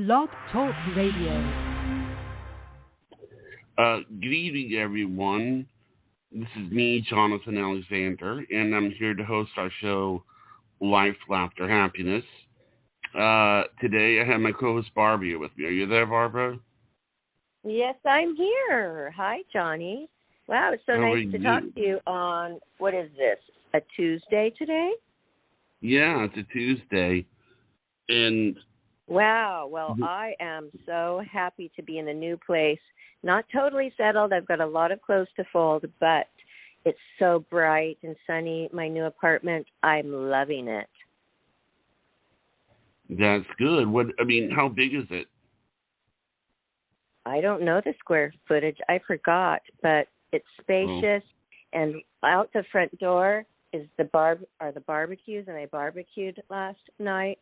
Blog Talk Radio. Good evening, everyone. This is me, Jonathan Alexander, and I'm here to host our show, Life, Laughter, Happiness. Today, I have my co-host Barbara with me. Are you there, Barbara? Yes, I'm here. Hi, Johnny. Wow, it's so nice to talk to you on, what is this, a Tuesday today? Yeah, it's a Tuesday. And wow, well, I am so happy to be in a new place. Not totally settled. I've got a lot of clothes to fold, but it's so bright and sunny, my new apartment. I'm loving it. That's good. How big is it? I don't know the square footage. I forgot, but it's spacious, and out the front door is the barbecues, and I barbecued last night,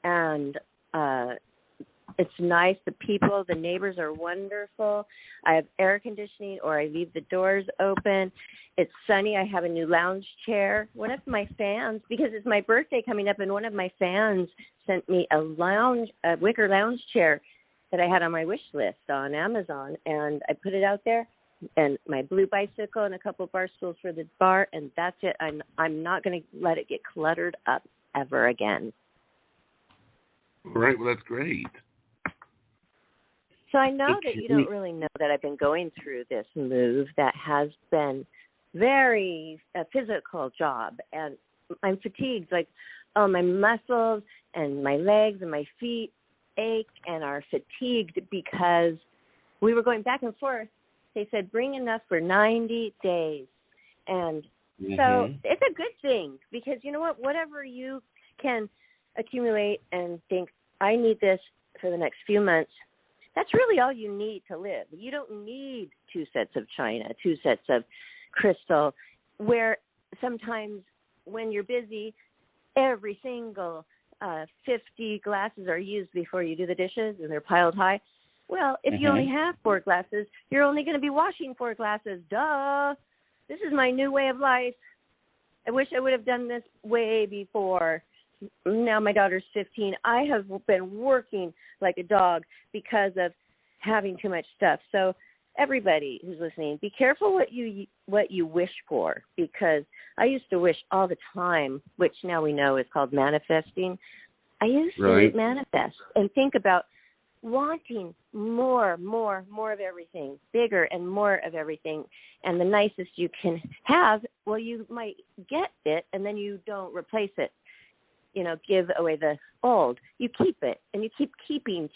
and it's nice. The people, the neighbors are wonderful. I have air conditioning, or I leave the doors open. It's sunny. I have a new lounge chair. One of my fans, because it's my birthday coming up, and one of my fans sent me a wicker lounge chair that I had on my wish list on Amazon, and I put it out there, and my blue bicycle and a couple of bar stools for the bar, and that's it. I'm not going to let it get cluttered up ever again. All right, well, that's great. So I know that you don't really know that I've been going through this move that has been very a physical job, and I'm fatigued. Like, my muscles and my legs and my feet ache and are fatigued because we were going back and forth. They said, bring enough for 90 days. And so it's a good thing because, you know what, whatever you can accumulate and think, I need this for the next few months, that's really all you need to live. You don't need 2 sets of china, 2 sets of crystal, where sometimes when you're busy, every single 50 glasses are used before you do the dishes, and they're piled high. Well, if you only have 4 glasses, you're only going to be washing 4 glasses. Duh. This is my new way of life. I wish I would have done this way before. Now my daughter's 15. I have been working like a dog because of having too much stuff. So everybody who's listening, be careful what you wish for, because I used to wish all the time, which now we know is called manifesting. I used to manifest and think about wanting more of everything, bigger and more of everything, and the nicest you can have. Well, you might get it, and then you don't replace it. Give away the old. You keep it, and you keep keeping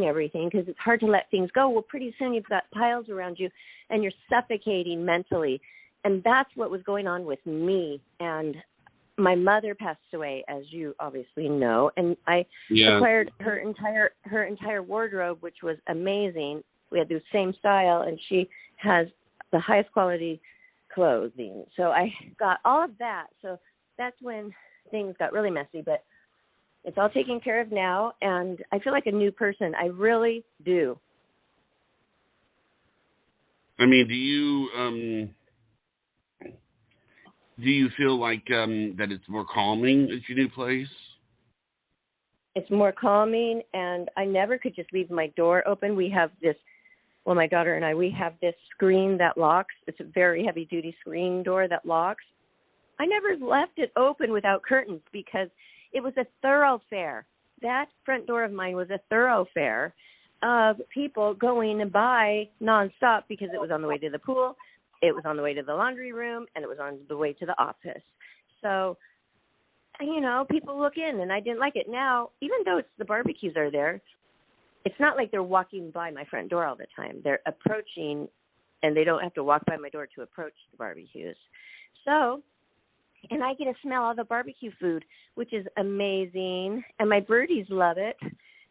everything because it's hard to let things go. Well, pretty soon you've got piles around you, and you're suffocating mentally. And that's what was going on with me. And my mother passed away, as you obviously know, and I acquired her entire wardrobe, which was amazing. We had the same style, and she has the highest quality clothing. So I got all of that. So that's when things got really messy, but it's all taken care of now, and I feel like a new person. I really do. I mean, do you feel like that it's more calming at your new place? It's more calming, and I never could just leave my door open. We have this, my daughter and I, we have this screen that locks. It's a very heavy-duty screen door that locks. I never left it open without curtains because it was a thoroughfare. That front door of mine was a thoroughfare of people going by nonstop because it was on the way to the pool, it was on the way to the laundry room, and it was on the way to the office. So, people look in, and I didn't like it. Now, even though the barbecues are there, it's not like they're walking by my front door all the time. They're approaching, and they don't have to walk by my door to approach the barbecues. So, and I get to smell all the barbecue food, which is amazing. And my birdies love it.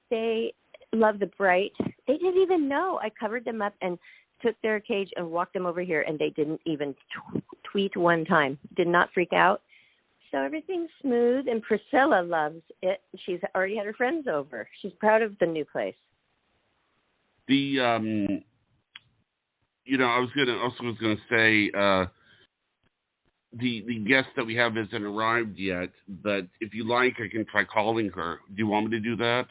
They love the bright. They didn't even know. I covered them up and took their cage and walked them over here, and they didn't even tweet one time. Did not freak out. So everything's smooth, and Priscilla loves it. She's already had her friends over. She's proud of the new place. I was gonna say, the guest that we have hasn't arrived yet, but if you like, I can try calling her. Do you want me to do that?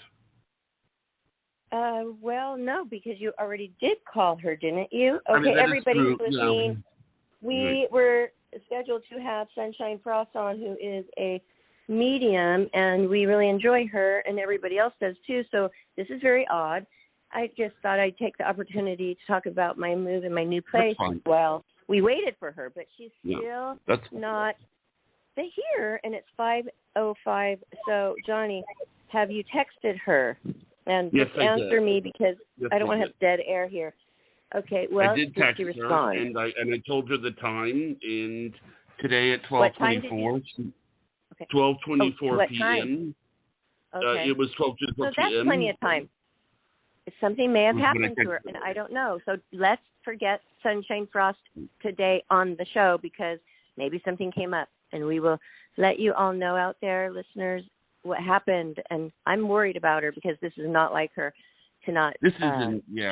Well, no, because you already did call her, didn't you? I mean, Okay, that is everybody true. who's listening, we were scheduled to have Sunshine Frost on, who is a medium, and we really enjoy her, and everybody else does too. So this is very odd. I just thought I'd take the opportunity to talk about my move in my new place. Well, we waited for her, but she's still not here, and it's 5:05. So, Johnny, have you texted her? And yes, just answer me because I don't want to have dead air here. Okay, well, I did text she her, respond? and I told her the time, and today at 12:24, 12:24 p.m. Okay. It was 12:24 p.m. So that's plenty of time. Something may have happened to her, and I don't know. So let's forget Sunshine Frost today on the show because maybe something came up, and we will let you all know out there, listeners, what happened. And I'm worried about her because this is not like her to not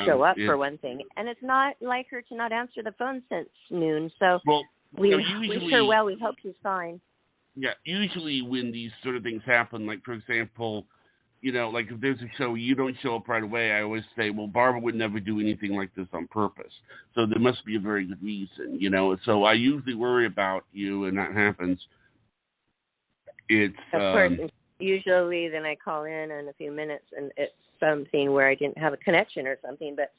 show up for one thing, and it's not like her to not answer the phone since noon. So we wish her well. We hope she's fine. Yeah, usually when these sort of things happen, like for example, like if there's a show you don't show up right away, I always say, well, Barbara would never do anything like this on purpose. So there must be a very good reason, So I usually worry about you, and that happens. It's of course. Usually, then I call in a few minutes, and it's something where I didn't have a connection or something. But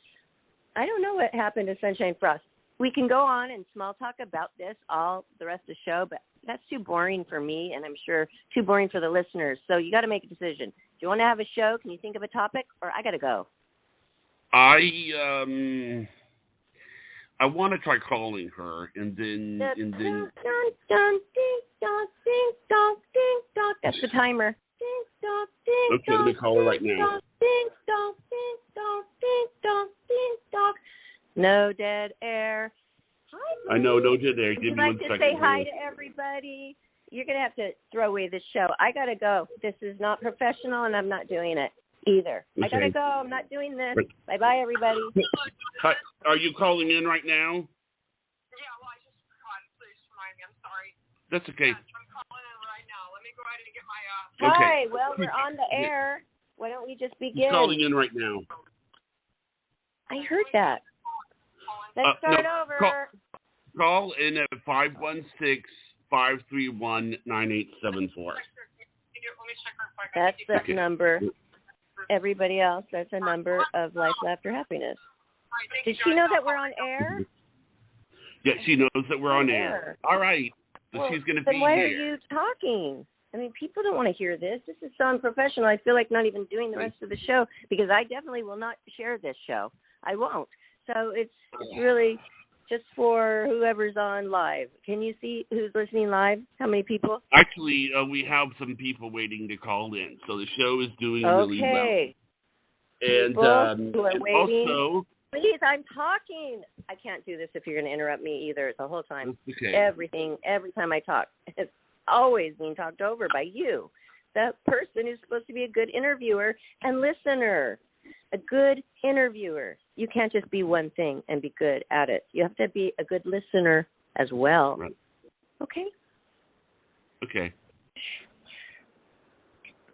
I don't know what happened to Sunshine Frost. We can go on and small talk about this all the rest of the show, but that's too boring for me, and I'm sure too boring for the listeners. So you got to make a decision. Do you want to have a show? Can you think of a topic, or I got to go? I want to try calling her, and then. Ding dong, ding dong, ding dong, ding dong. That's the timer. Ding dong, ding dong. Okay, let me call her right now. Ding dong, ding dong, ding dong, ding dong. No dead air. Hi. I know, no dead air. Give me 1 second. Would you like to say hi to everybody? You're gonna have to throw away this show. I gotta go. This is not professional, and I'm not doing it either. Okay. I gotta go. I'm not doing this. Bye bye, everybody. Hi. Are you calling in right now? Yeah, well, I just forgot. Please remind me. I'm sorry. That's okay. Yes, I'm calling in right now. Let me go ahead and get my. Hi. Well, we're on the air. Why don't we just begin? He's calling in right now. I heard that. Let's start over. Call in at 516-531-9874. That's the number. Everybody else, that's a number of Life, Laughter, Happiness. Did she know that we're on air? Yeah, she knows that we're on air. All right. So she's going to be here. Then why are you talking? I mean, people don't want to hear this. This is so unprofessional. I feel like not even doing the rest of the show because I definitely will not share this show. I won't. So it's really just for whoever's on live. Can you see who's listening live? How many people? Actually, we have some people waiting to call in. So the show is doing really well. And people who are waiting. Also, please, I'm talking. I can't do this if you're going to interrupt me either the whole time. Okay. Every time I talk, it's always being talked over by you. The person who's supposed to be a good interviewer and listener. A good interviewer. You can't just be one thing and be good at it. You have to be a good listener as well. Right. Okay? Okay.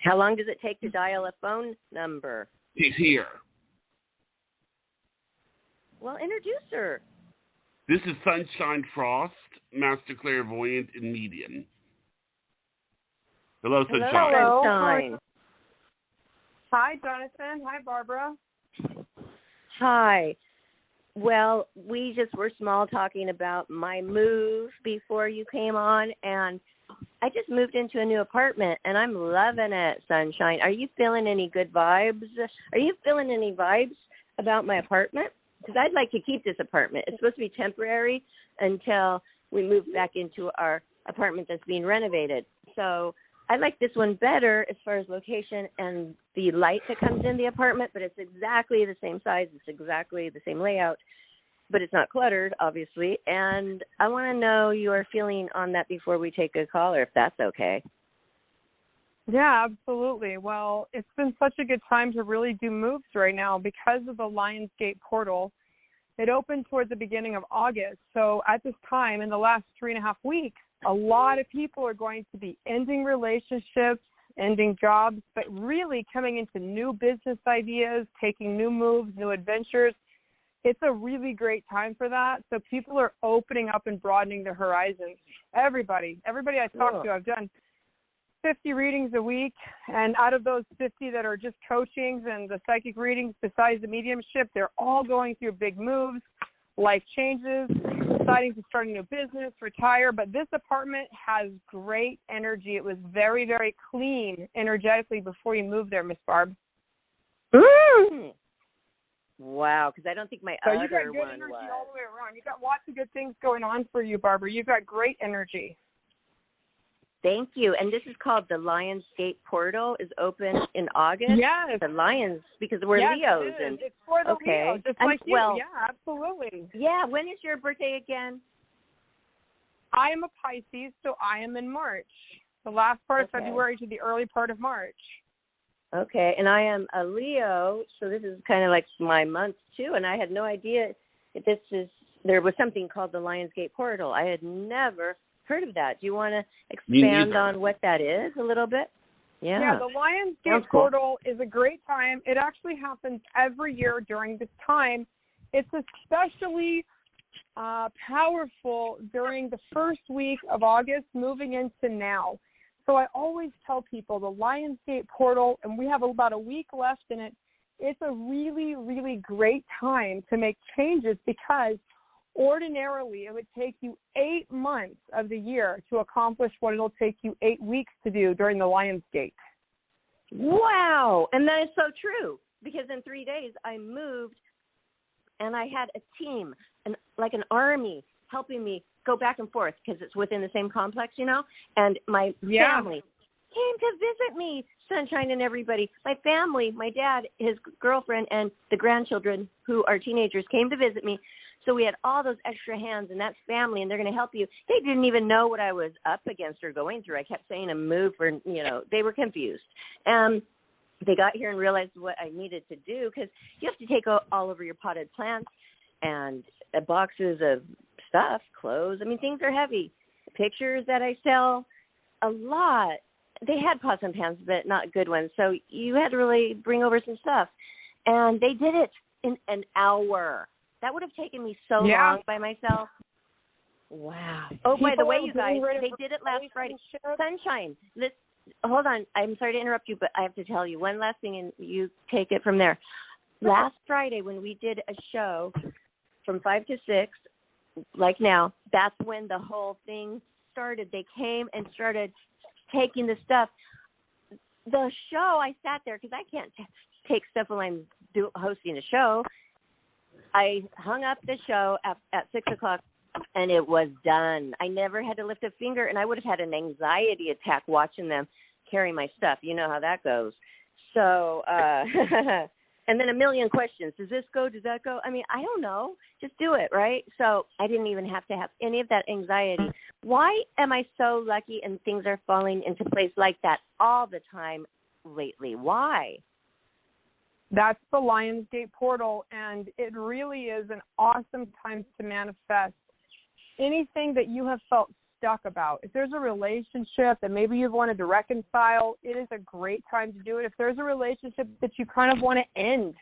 How long does it take to dial a phone number? She's here. Well, introduce her. This is Sunshine Frost, Master Clairvoyant and Medium. Hello, Sunshine. Hello, Sunshine. Hi, Jonathan. Hi, Barbara. Hi. Well, we just were small talking about my move before you came on, and I just moved into a new apartment, and I'm loving it, Sunshine. Are you feeling any good vibes? Are you feeling any vibes about my apartment? Because I'd like to keep this apartment. It's supposed to be temporary until we move back into our apartment that's being renovated. So I like this one better as far as location and the light that comes in the apartment, but it's exactly the same size. It's exactly the same layout, but it's not cluttered, obviously. And I want to know your feeling on that before we take a caller, if that's okay. Yeah, absolutely. Well, it's been such a good time to really do moves right now because of the Lionsgate portal. It opened towards the beginning of August. So at this time, in the last 3.5 weeks, a lot of people are going to be ending relationships, ending jobs, but really coming into new business ideas, taking new moves, new adventures. It's a really great time for that. So people are opening up and broadening their horizons. Everybody I talk to, I've done 50 readings a week, and out of those 50 that are just coachings and the psychic readings besides the mediumship, they're all going through big moves, life changes, deciding to start a new business, retire. But this apartment has great energy. It was very, very clean energetically before you moved there, Miss Barb. Mm. Wow, because I don't think my so other you got good one energy was. all the way around. You got lots of good things going on for you, Barbara. You've got great energy. Thank you. And this is called the Lionsgate Portal. Is open in August. Yes. The Lions, because we're Leos. It is. And it's for the okay. Leos, just like you. Well, yeah, absolutely. Yeah. When is your birthday again? I am a Pisces, so I am in March. The last part of February to the early part of March. Okay, and I am a Leo, so this is kind of like my month too, and I had no idea there was something called the Lionsgate Portal. I had never heard of that. Do you want to expand on what that is a little bit? Yeah, the Lionsgate Portal is a great time. It actually happens every year during this time. It's especially powerful during the first week of August moving into now. So I always tell people the Lionsgate Portal, and we have about a week left in it, it's a really, really great time to make changes because ordinarily it would take you 8 months of the year to accomplish what it'll take you 8 weeks to do during the Lionsgate. Wow. And that is so true because in 3 days I moved and I had a team, like an army, helping me go back and forth because it's within the same complex, and my family came to visit me, Sunshine and everybody. My family, my dad, his girlfriend, and the grandchildren who are teenagers came to visit me. So we had all those extra hands, and that's family, and they're going to help you. They didn't even know what I was up against or going through. I kept saying a move for, they were confused. They got here and realized what I needed to do because you have to take all over your potted plants and boxes of stuff, clothes. I mean, things are heavy. Pictures that I sell, a lot. They had pots and pans, but not good ones. So you had to really bring over some stuff. And they did it in an hour. That would have taken me so long by myself. Wow. Oh, by the way, you guys, they did it last Friday. Sunshine, hold on. I'm sorry to interrupt you, but I have to tell you one last thing, and you take it from there. Last Friday when we did a show from 5 to 6, like now, that's when the whole thing started. They came and started taking the stuff. The show, I sat there because I can't take stuff while I'm hosting a show. I hung up the show at 6 o'clock, and it was done. I never had to lift a finger, and I would have had an anxiety attack watching them carry my stuff. You know how that goes. So, and then a million questions. Does this go? Does that go? I mean, I don't know. Just do it, right? So I didn't even have to have any of that anxiety. Why am I so lucky and things are falling into place like that all the time lately? Why? That's the Lionsgate Portal, and it really is an awesome time to manifest anything that you have felt stuck about. If there's a relationship that maybe you've wanted to reconcile, it is a great time to do it. If there's a relationship that you kind of want to end,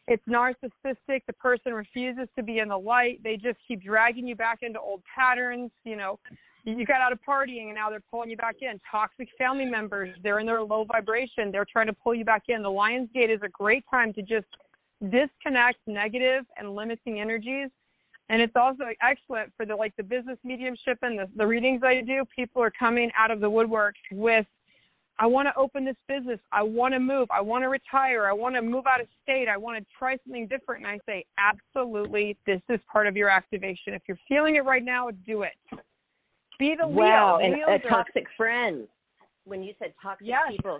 it's narcissistic, the person refuses to be in the light, they just keep dragging you back into old patterns, you got out of partying and now they're pulling you back in. Toxic family members, they're in their low vibration, they're trying to pull you back in. The Lionsgate is a great time to just disconnect negative and limiting energies. And it's also excellent for the business mediumship and the readings I do. People are coming out of the woodwork with, I want to open this business. I want to move. I want to retire. I want to move out of state. I want to try something different. And I say, absolutely, this is part of your activation. If you're feeling it right now, do it. Be the Leo. Wow, and Leos a toxic friend. When you said toxic people,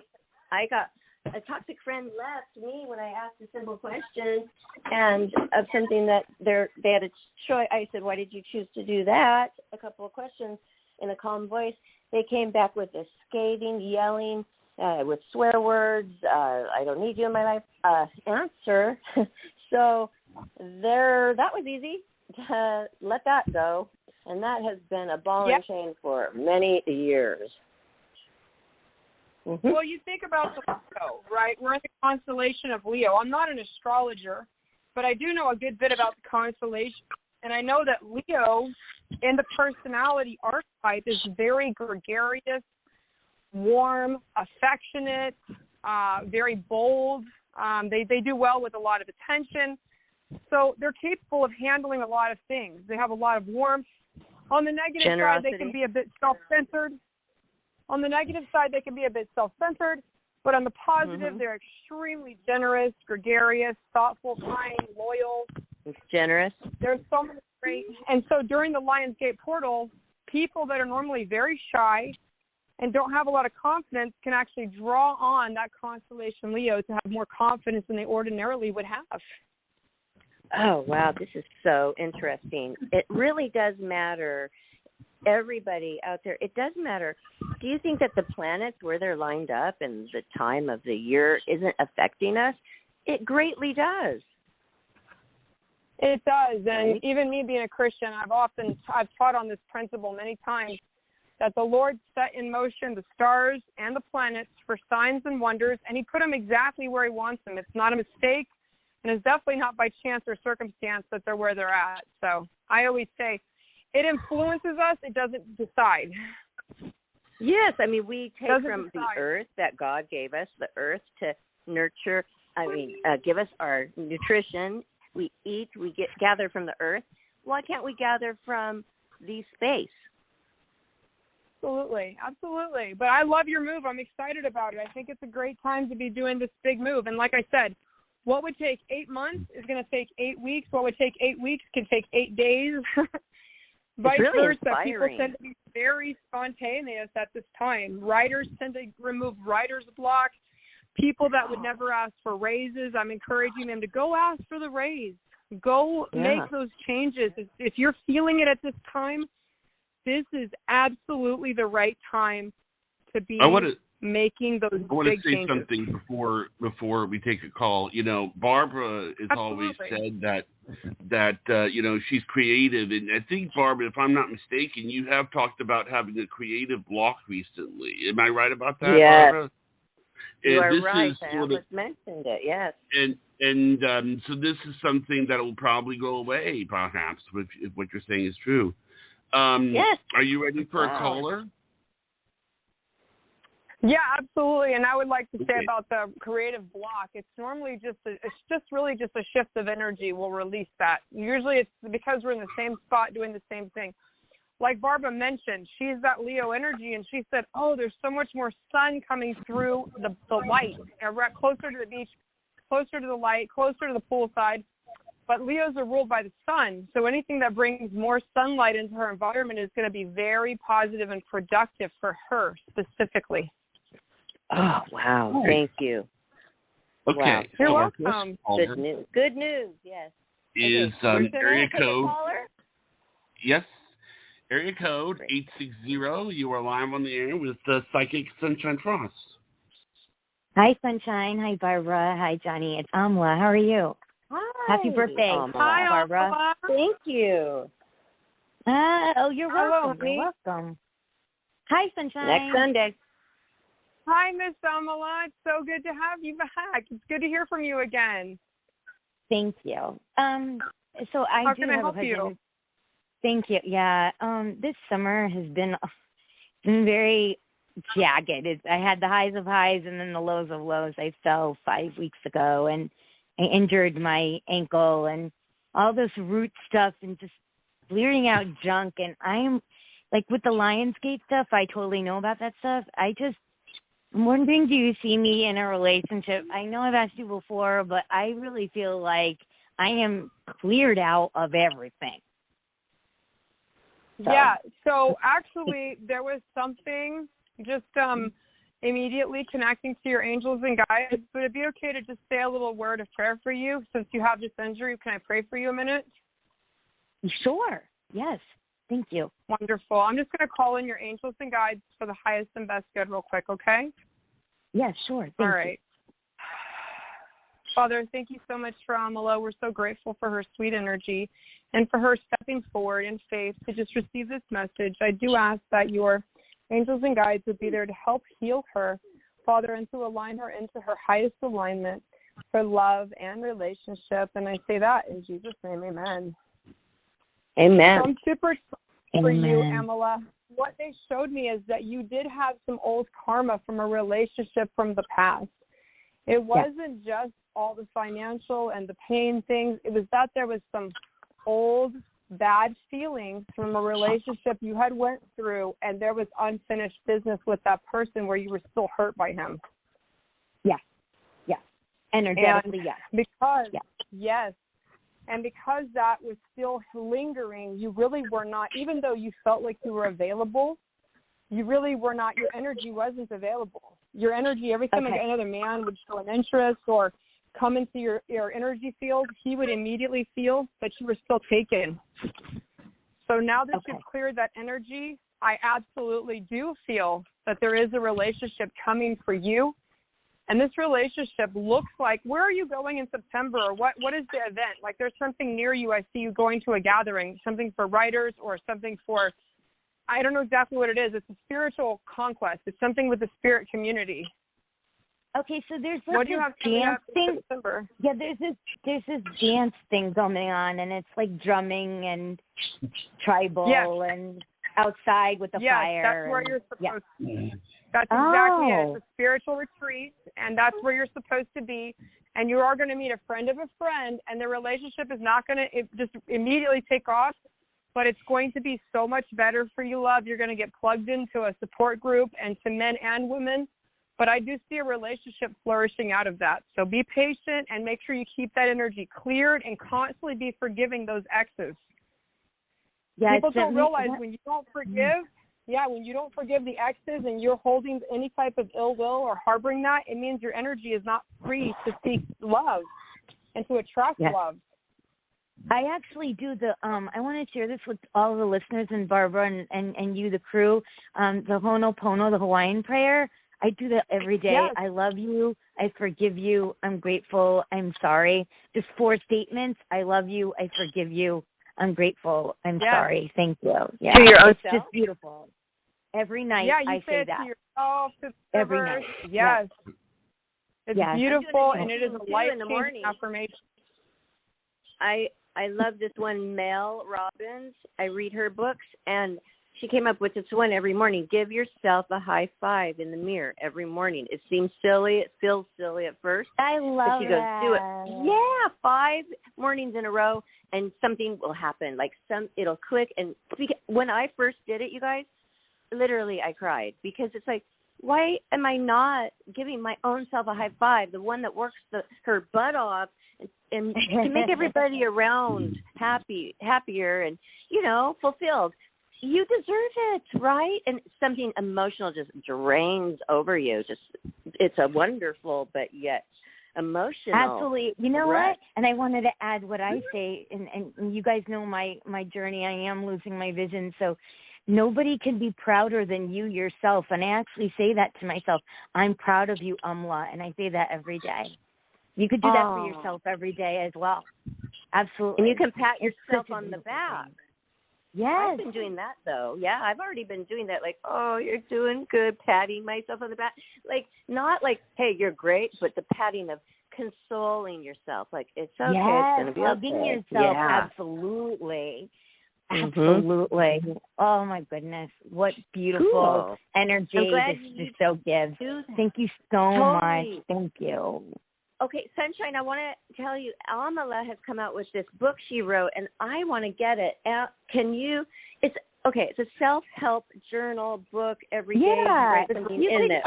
I got a toxic friend left me when I asked a simple question and of something that they had a choice. I said, why did you choose to do that? A couple of questions in a calm voice. They came back with a scathing, yelling, with swear words, I don't need you in my life, answer. So that was easy to let that go. And that has been a ball and chain for many years. Mm-hmm. Well, you think about the Leo, right? We're in the constellation of Leo. I'm not an astrologer, but I do know a good bit about the constellation. And I know that Leo in the personality archetype is very gregarious, warm, affectionate, very bold. They do well with a lot of attention. So they're capable of handling a lot of things. They have a lot of warmth. On the negative side, they can be a bit self-centered. On the negative side, they can be a bit self-centered. But on the positive, they're extremely generous, gregarious, thoughtful, kind, loyal. It's generous. There's so many great. And so during the Lionsgate portal, people that are normally very shy and don't have a lot of confidence can actually draw on that constellation Leo to have more confidence than they ordinarily would have. Oh, wow. This is so interesting. It really does matter. Everybody out there, it does matter. Do you think that the planets, where they're lined up and the time of the year isn't affecting us? It greatly does. It does. And even me being a Christian, I've taught on this principle many times, that the Lord set in motion the stars and the planets for signs and wonders, and he put them exactly where he wants them. It's not a mistake, and it's definitely not by chance or circumstance that they're where they're at. So I always say, it influences us, it doesn't decide. Yes, I mean, we take from the earth that God gave us, the earth to nurture, give us our nutrition. We eat, gather from the earth. Why can't we gather from the space? Absolutely, absolutely. But I love your move. I'm excited about it. I think it's a great time to be doing this big move. And like I said, what would take 8 months is going to take 8 weeks. What would take 8 weeks can take 8 days. Vice versa, people tend to be very spontaneous at this time. Writers tend to remove writer's block. People that would never ask for raises, I'm encouraging them to go ask for the raise. Go make those changes. If you're feeling it at this time, this is absolutely the right time to be making those big changes. I want to say something before we take a call. You know, Barbara has always said that she's creative, and I think, Barbara, if I'm not mistaken, you have talked about having a creative block recently. Am I right about that, Barbara? You are right. I almost mentioned it. Yes. And so this is something that will probably go away, perhaps, if what you're saying is true. Yes. Are you ready for a caller? Yeah, absolutely. And I would like to say about the creative block, it's normally really just a shift of energy will release that. Usually it's because we're in the same spot doing the same thing. Like Barbara mentioned, she's that Leo energy, and she said, there's so much more sun coming through the light. And we're closer to the beach, closer to the light, closer to the poolside. But Leos are ruled by the sun, so anything that brings more sunlight into her environment is going to be very positive and productive for her specifically. Oh, wow. Thank you. Okay. Wow. You're welcome. Good news. Good news, yes. Is area code? Yes. Area code 860. You are live on the air with Psychic Sunshine Frost. Hi, Sunshine. Hi, Barbara. Hi, Johnny. It's Amla. How are you? Hi. Happy birthday. Hi, Barbara. Amla. Thank you. You're welcome. You're welcome. Hi, Sunshine. Next Sunday. Hi, Miss Amala. It's so good to have you back. It's good to hear from you again. Thank you. So How can I help you? Thank you. Yeah. This summer has been very jagged. I had the highs of highs and then the lows of lows. I fell 5 weeks ago and I injured my ankle and all this root stuff and just clearing out junk. And I'm like with the Lionsgate stuff, I totally know about that stuff. I'm wondering, do you see me in a relationship? I know I've asked you before, but I really feel like I am cleared out of everything. Yeah, so actually there was something just immediately connecting to your angels and guides. Would it be okay to just say a little word of prayer for you since you have this injury? Can I pray for you a minute? Sure. Yes. Thank you. Wonderful. I'm just going to call in your angels and guides for the highest and best good real quick, okay? Yes, sure. Thank All you. right. Father, thank you so much for Amala. We're so grateful for her sweet energy and for her stepping forward in faith to just receive this message. I do ask that your angels and guides would be there to help heal her Father, and to align her into her highest alignment for love and relationship. And I say that in Jesus' name, amen. Amen. So I'm super excited for you, Amala. What they showed me is that you did have some old karma from a relationship from the past. It wasn't just all the financial and the pain things. It was that there was some old bad feelings from a relationship you had went through, and there was unfinished business with that person where you were still hurt by him. Yes. Yes. Energetically, and yes. Because, yes. And because that was still lingering, you really were not, even though you felt like you were available, you really were not, your energy wasn't available. Your energy, every time another man would show an interest or come into your energy field, he would immediately feel that you were still taken. So now that you've cleared that energy, I absolutely do feel that there is a relationship coming for you. And this relationship looks like, where are you going in September? Or what is the event? Like there's something near you. I see you going to a gathering, something for writers or something for, I don't know exactly what it is. It's a spiritual conquest. It's something with the spirit community. Okay, so there's like what do you have dance thing. September? Yeah, there's this dance thing going on, and it's like drumming and tribal and outside with the fire. Yes, that's where you're supposed to be. That's exactly it. It's a spiritual retreat, and that's where you're supposed to be. And you are going to meet a friend of a friend, and the relationship is not going to just immediately take off, but it's going to be so much better for you, love. You're going to get plugged into a support group and to men and women. But I do see a relationship flourishing out of that. So be patient and make sure you keep that energy cleared and constantly be forgiving those exes. Yeah, people don't realize when you don't forgive, when you don't forgive the exes and you're holding any type of ill will or harboring that, it means your energy is not free to seek love and to attract love. I actually do I want to share this with all the listeners and Barbara and you, the crew, the Ho'oponopono, the Hawaiian prayer. I do that every day. Yes. I love you. I forgive you. I'm grateful. I'm sorry. Just 4 statements. I love you. I forgive you. I'm grateful. I'm sorry. Thank you. Yeah. To your own it's self? just beautiful. Every night I say that. To yourself, to every night. Yes. It's beautiful, and it is a life-changing affirmation. I love this one, Mel Robbins. I read her books, and she came up with this one every morning. Give yourself a high five in the mirror every morning. It seems silly. It feels silly at first. I love she goes, do it. Yeah, 5 mornings in a row, and something will happen. Like it'll click. And when I first did it, you guys, literally I cried because it's like, why am I not giving my own self a high five, the one that works her butt off and to make everybody around happier and, fulfilled? You deserve it, right? And something emotional just drains over you. It's a wonderful but yet emotional. Absolutely. You know what? And I wanted to add what I say, and you guys know my journey. I am losing my vision, so nobody can be prouder than you yourself. And I actually say that to myself. I'm proud of you, Amla, and I say that every day. You could do that for yourself every day as well. Absolutely. And you can pat yourself on the back. Yes. I've been doing that, though. Yeah, I've already been doing that. Like, oh, you're doing good, patting myself on the back. Like, not like, hey, you're great, but the patting of consoling yourself. Like, it's okay. It's going to be okay. Hugging yourself. Yeah. Absolutely. Absolutely. Oh, my goodness. What beautiful energy this show gives. Thank you so much. Thank you. Okay, Sunshine, I want to tell you, Amala has come out with this book she wrote, and I want to get it. Can you? It's a self-help journal book every day. You write something in it.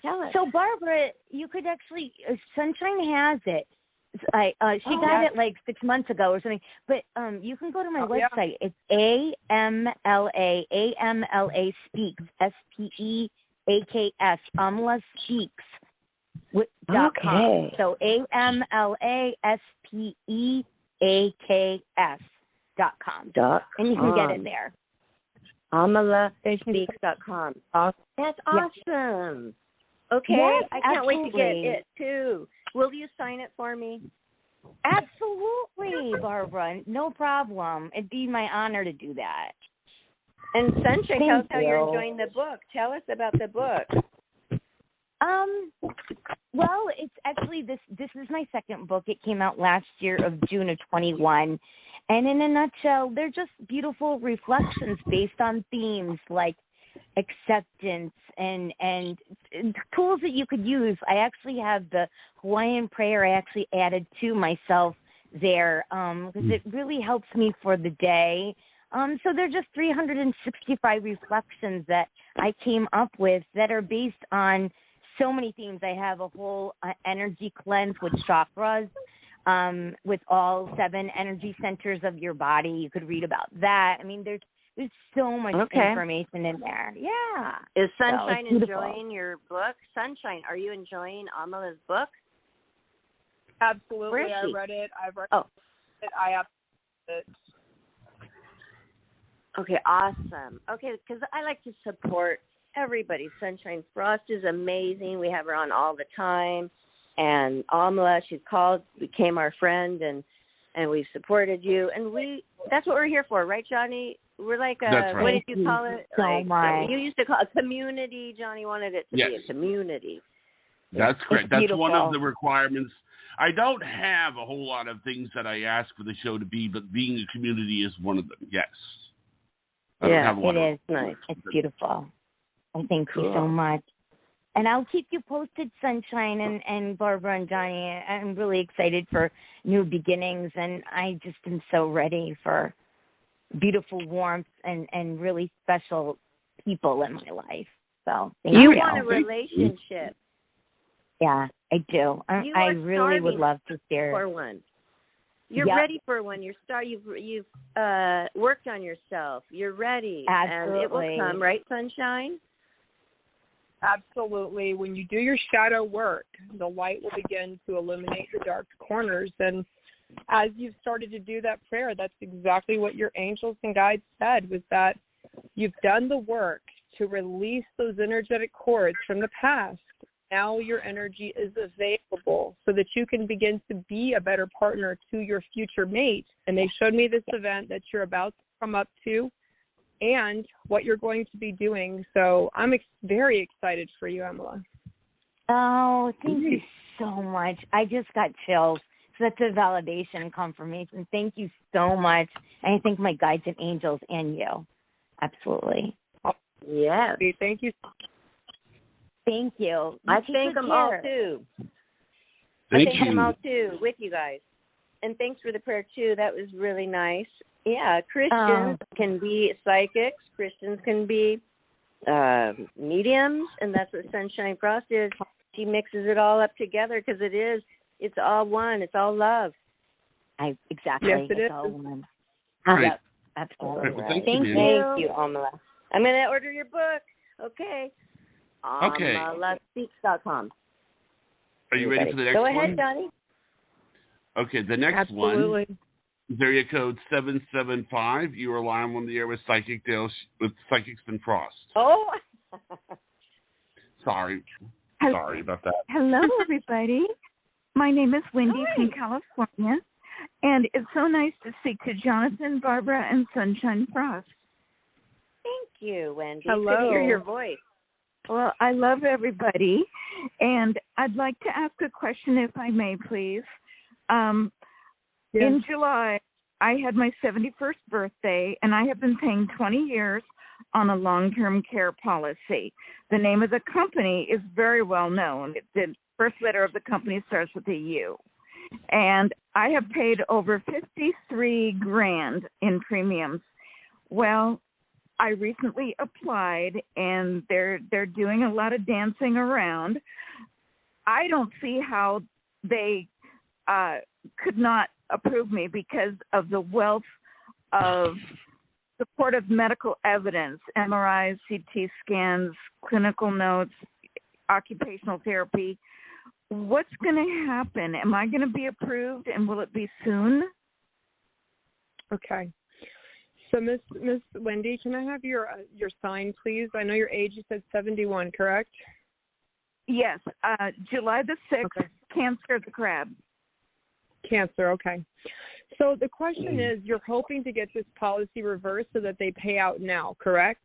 Tell us. So, Barbara, you could actually, Sunshine has it. She got it like 6 months ago or something. But you can go to my website. It's AMLA Speaks, SPEAKS, Amla Speaks. .com. So AMLASPEAKS.com. And you can get it there. AmalaSpeaks.com. That's awesome. Okay. Yes, I can't wait to get it too. Will you sign it for me? Absolutely, Barbara. No problem. It'd be my honor to do that. And Sunshine, tell us how you're enjoying the book. Tell us about the book. Well, it's actually this is my second book. It came out last year of June of 21. And in a nutshell, they're just beautiful reflections based on themes like acceptance and tools that you could use. I actually have the Hawaiian prayer I actually added to myself there because it really helps me for the day. So they're just 365 reflections that I came up with that are based on so many themes. I have a whole energy cleanse with chakras, with all 7 energy centers of your body. You could read about that. I mean, there's so much information in there. Yeah. Is Sunshine enjoying your book? Sunshine, are you enjoying Amala's book? Absolutely. I read it. I've read it. I absolutely it. Okay, awesome. Okay, because I like to support everybody. Sunshine Frost is amazing. We have her on all the time. And Amala, she called, became our friend, and we've supported you. And that's what we're here for, right, Johnny? We're like That's right. What did you call it? So much. You used to call it a community. Johnny wanted it to be a community. That's correct. That's beautiful. one of the requirements. I don't have a whole lot of things that I ask for the show to be, but being a community is one of them, yes. Yeah, it is nice. It's beautiful. I thank you so much. And I'll keep you posted, Sunshine and Barbara and Johnny. I'm really excited for new beginnings, and I just am so ready for beautiful warmth and really special people in my life. So thank you. You want a relationship. Yeah, I do. I really would love to share. For one. You're ready for one. You've worked on yourself. You're ready. Absolutely. And it will come, right, Sunshine? Absolutely. When you do your shadow work, the light will begin to illuminate the dark corners. And as you've started to do that prayer, that's exactly what your angels and guides said, was that you've done the work to release those energetic cords from the past. Now your energy is available so that you can begin to be a better partner to your future mate. And they showed me this event that you're about to come up to and what you're going to be doing. So I'm very excited for you, Amala. Oh, thank you so much. I just got chills. Such a validation and confirmation. Thank you so much. And I thank my guides and angels and you. Absolutely. Yes. Thank you. Thank you. I thank them all, too. I thank them all, too, with you guys. And thanks for the prayer, too. That was really nice. Yeah, Christians can be psychics. Christians can be mediums, and that's what Sunshine Frost is. She mixes it all up together because it's all one. It's all love. Exactly. Yes, it is. It's all one. Right. Yep, absolutely. Right. Right. Thank you, Amala. I'm going to order your book. Okay. AmalaSpeaks.com. Are you ready for the next one? Go ahead, Johnny. Okay, the next Absolutely. one is area code 775. You are live on the air with Psychic Dale, with Psychic Spin Frost. Oh. Sorry about that. Hello, everybody. My name is Wendy from California, and it's so nice to speak to Jonathan, Barbara, and Sunshine Frost. Thank you, Wendy. Hello. Good to hear your voice. Well, I love everybody, and I'd like to ask a question, if I may, please. In July, I had my 71st birthday, and I have been paying 20 years on a long-term care policy. The name of the company is very well known. The first letter of the company starts with a U. And I have paid over $53,000 in premiums. Well, I recently applied, and they're doing a lot of dancing around. I don't see how they could not approve me because of the wealth of supportive medical evidence, MRIs, CT scans, clinical notes, occupational therapy. What's going to happen? Am I going to be approved, and will it be soon? Okay. So, Miss Wendy, can I have your sign, please? I know your age. You said 71, correct? Yes. July the 6th, Cancer, the crab. Cancer, okay. So the question is, you're hoping to get this policy reversed so that they pay out now, correct?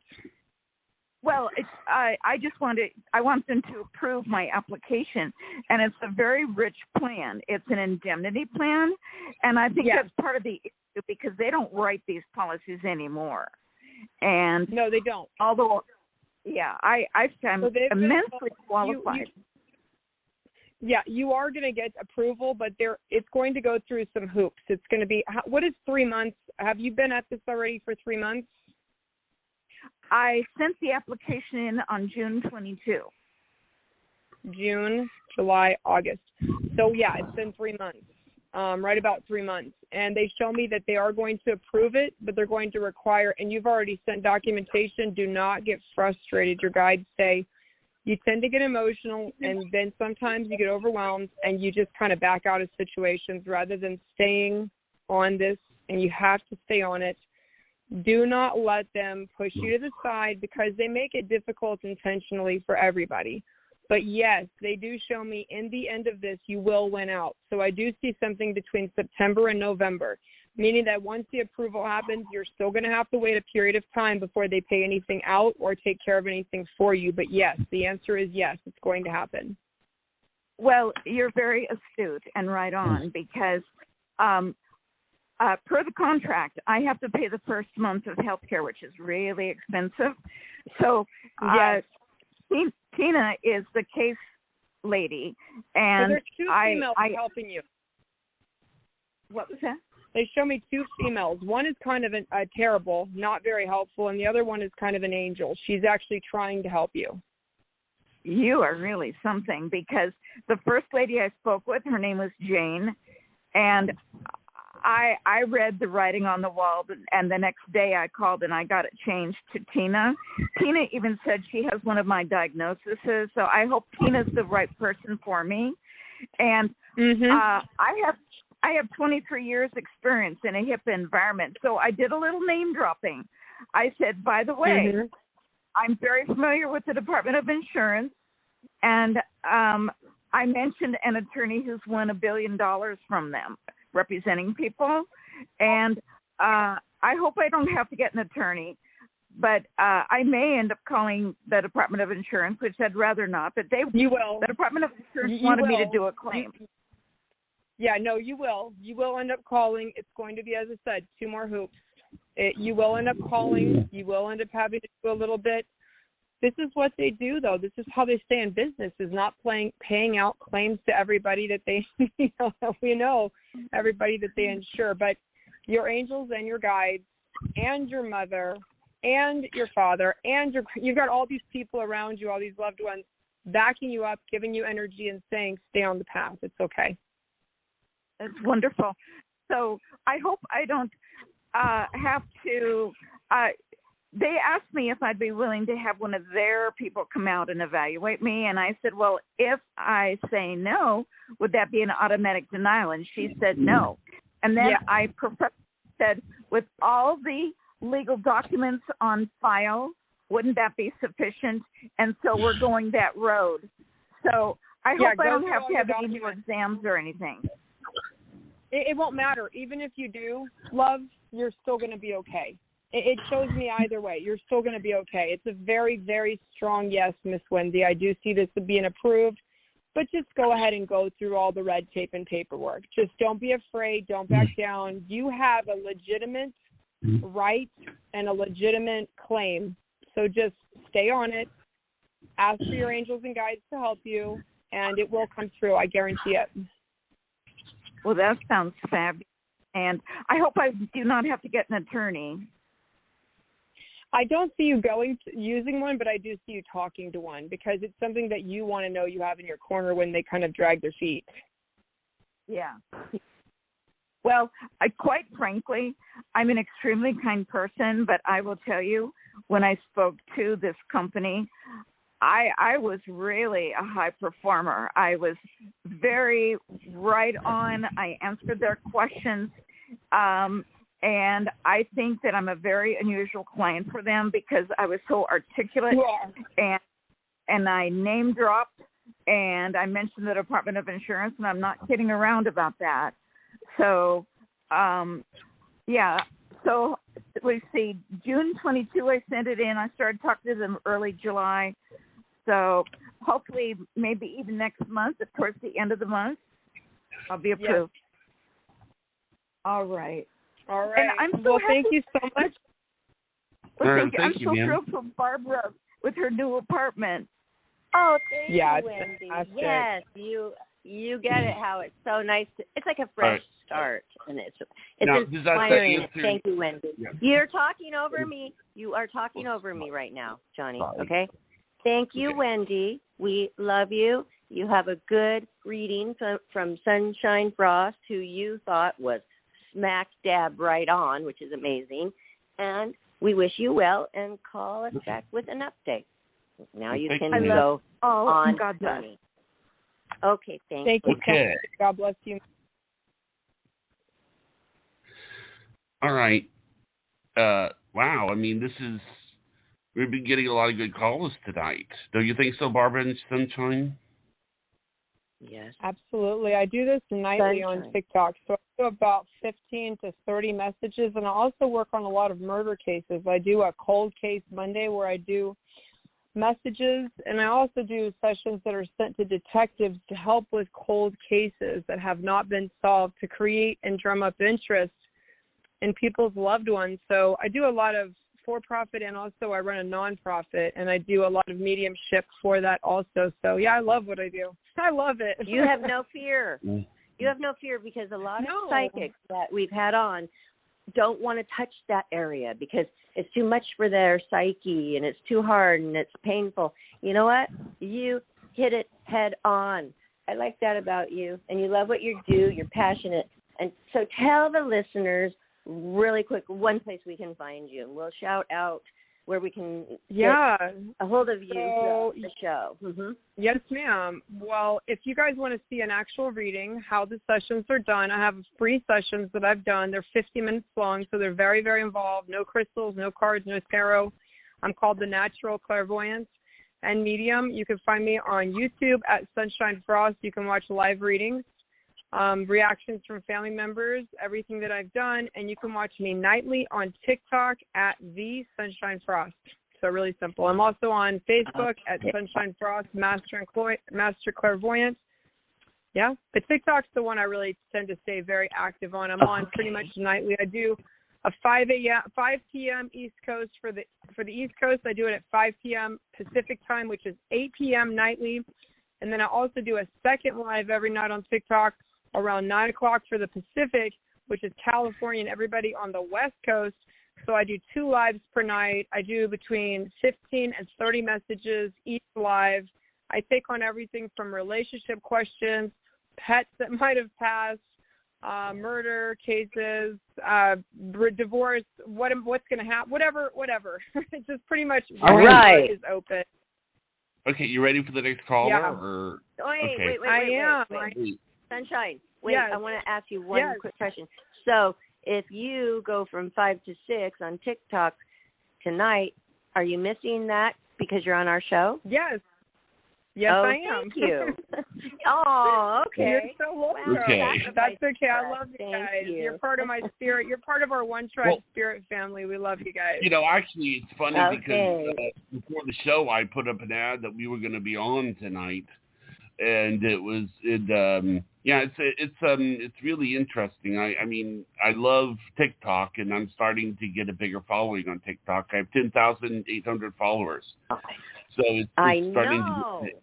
Well, I just I want them to approve my application, and it's a very rich plan. It's an indemnity plan, and I think that's part of the issue because they don't write these policies anymore. And no, they don't. Although, I'm immensely qualified. You are going to get approval, but it's going to go through some hoops. It's going to be, what is 3 months? Have you been at this already for 3 months? I sent the application in on June 22. June, July, August. So, it's been 3 months, right about 3 months. And they show me that they are going to approve it, but they're going to require, and you've already sent documentation, do not get frustrated. Your guides say you tend to get emotional, and then sometimes you get overwhelmed, and you just kind of back out of situations rather than staying on this, and you have to stay on it. Do not let them push you to the side because they make it difficult intentionally for everybody. But yes, they do show me in the end of this, you will win out. So I do see something between September and November, meaning that once the approval happens, you're still going to have to wait a period of time before they pay anything out or take care of anything for you. But yes, the answer is yes, it's going to happen. Well, you're very astute and right on because per the contract, I have to pay the first month of health care, which is really expensive. So Tina is the case lady, and so there's two females helping you. What was that? They show me two females. One is kind of a terrible, not very helpful, and the other one is kind of an angel. She's actually trying to help you. You are really something because the first lady I spoke with, her name was Jane, and I read the writing on the wall, and the next day I called and I got it changed to Tina. Tina even said she has one of my diagnoses, so I hope Tina's the right person for me. And I have 23 years experience in a HIPAA environment, so I did a little name dropping. I said, by the way, I'm very familiar with the Department of Insurance, and I mentioned an attorney who's won $1 billion from them, representing people, and I hope I don't have to get an attorney, but I may end up calling the Department of Insurance, which I'd rather not, but you will. The Department of Insurance wanted me to do a claim. You will. You will end up calling. It's going to be, as I said, 2 more hoops. You will end up calling. You will end up having to do a little bit. This is what they do, though. This is how they stay in business, is not paying out claims to everybody that they, everybody that they insure. But your angels and your guides and your mother and your father and you've got all these people around you, all these loved ones, backing you up, giving you energy and saying, stay on the path. It's okay. It's wonderful. So I hope I don't have to they asked me if I'd be willing to have one of their people come out and evaluate me. And I said, well, if I say no, would that be an automatic denial? And she said no. And then I said, with all the legal documents on file, wouldn't that be sufficient? And so we're going that road. So I hope I don't have to have any new exams or anything. It won't matter. Even if you do, love, you're still going to be okay. It shows me either way. You're still going to be okay. It's a very, very strong yes, Miss Wendy. I do see this as being approved, but just go ahead and go through all the red tape and paperwork. Just don't be afraid. Don't back down. You have a legitimate right and a legitimate claim. So just stay on it. Ask for your angels and guides to help you, and it will come through. I guarantee it. Well, that sounds fabulous. And I hope I do not have to get an attorney. I don't see you using one, but I do see you talking to one because it's something that you want to know you have in your corner when they kind of drag their feet. Yeah. Well, quite frankly, I'm an extremely kind person, but I will tell you, when I spoke to this company, I was really a high performer. I was very right on. I answered their questions. And I think that I'm a very unusual client for them because I was so articulate and I name dropped and I mentioned the Department of Insurance, and I'm not kidding around about that. So, so let's see, June 22, I sent it in. I started talking to them early July. So hopefully maybe even next month, towards the end of the month, I'll be approved. Yes. All right. All right. And I'm so happy. Thank you so much. Well, Thank I'm you, so ma'am. thrilled for Barbara with her new apartment. Oh, thank you, It's Wendy. fantastic. Yes, you get it. How it's so nice. It's like a fresh start, and it's Now, does that inspiring. answer- Thank you, Wendy. Yeah. You're talking over me. You are talking over me right now, Johnny. Sorry. Okay. Thank you, Okay. Wendy. We love you. You have a good reading from Sunshine Frost, who you thought was smack dab right on, which is amazing. And we wish you well, and call us back with an update. Now you can go on. God bless. Johnny. Okay, thank Thank you so Okay. much. God bless you. All right. Wow. I mean, we've been getting a lot of good calls tonight. Don't you think so, Barbara and Sunshine? Yes. Absolutely. I do this nightly Sunshine. on TikTok. So I do about 15 to 30 messages, and I also work on a lot of murder cases. I do a cold case Monday where I do messages, and I also do sessions that are sent to detectives to help with cold cases that have not been solved, to create and drum up interest in people's loved ones. So I do a lot of for-profit, and also I run a non-profit, and I do a lot of mediumship for that also. So yeah, I love what I do. I love it. You have no fear. You have no fear, because a lot of psychics that we've had on don't want to touch that area because it's too much for their psyche, and it's too hard, and it's painful. You know what? You hit it head on. I like that about you, and you love what you do. You're passionate. And so tell the listeners really quick one place we can find you, and we'll shout out where we can get a hold of you throughout the show. Mm-hmm. Yes, ma'am. Well, if you guys want to see an actual reading, how the sessions are done, I have free sessions that I've done. They're 50 minutes long, so they're very, very involved. No crystals, no cards, no tarot. I'm called the Natural Clairvoyant and Medium. You can find me on YouTube at Sunshine Frost. You can watch live readings, reactions from family members, everything that I've done, and you can watch me nightly on TikTok at the Sunshine Frost. So really simple. I'm also on Facebook at Sunshine Frost, Master Clairvoyant. Yeah, but TikTok's the one I really tend to stay very active on. I'm on pretty much nightly. I do a 5 p.m. East Coast for the East Coast. I do it at 5 p.m. Pacific time, which is 8 p.m. nightly, and then I also do a second live every night on TikTok around 9 o'clock for the Pacific, which is California and everybody on the West Coast. So I do 2 lives per night. I do between 15 and 30 messages each live. I take on everything from relationship questions, pets that might have passed, murder cases, divorce, what's going to happen, whatever. It's just pretty much is open. Okay, you ready for the next caller? Yeah. Or... Wait. I am. Sunshine, wait, Yes. I want to ask you one quick question. So if you go from 5 to 6 on TikTok tonight, are you missing that because you're on our show? Yes. Yes, I am. Thank you. Oh, okay. You're so welcome. Okay. That's okay. I love you Thank guys. you. You're part of my spirit. You're part of our One Tribe spirit family. We love you guys. You know, actually, it's funny because before the show, I put up an ad that we were going to be on tonight, and it's really interesting. I mean, I love TikTok, and I'm starting to get a bigger following on TikTok. I have 10,800 followers. Okay. So it's starting to get...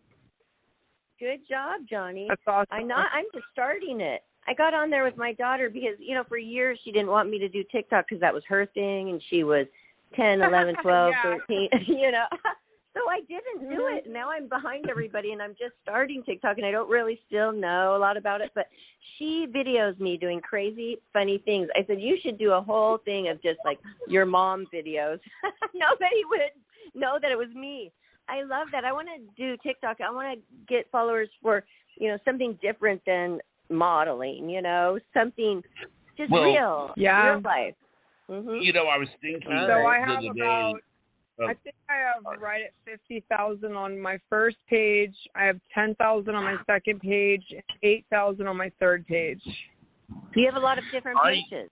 Good job, Johnny. That's awesome. I'm just starting it. I got on there with my daughter because, for years she didn't want me to do TikTok because that was her thing, and she was 10, 11, 12, 13, So I didn't do it. Now I'm behind everybody, and I'm just starting TikTok, and I don't really still know a lot about it. But she videos me doing crazy, funny things. I said, you should do a whole thing of just, like, your mom videos. Nobody would know that it was me. I love that. I want to do TikTok. I want to get followers for, something different than modeling, something just real life. Mm-hmm. I was thinking so I have the about... day... I think I have right at 50,000 on my first page. I have 10,000 on my second page, and 8,000 on my third page. You have a lot of different pages.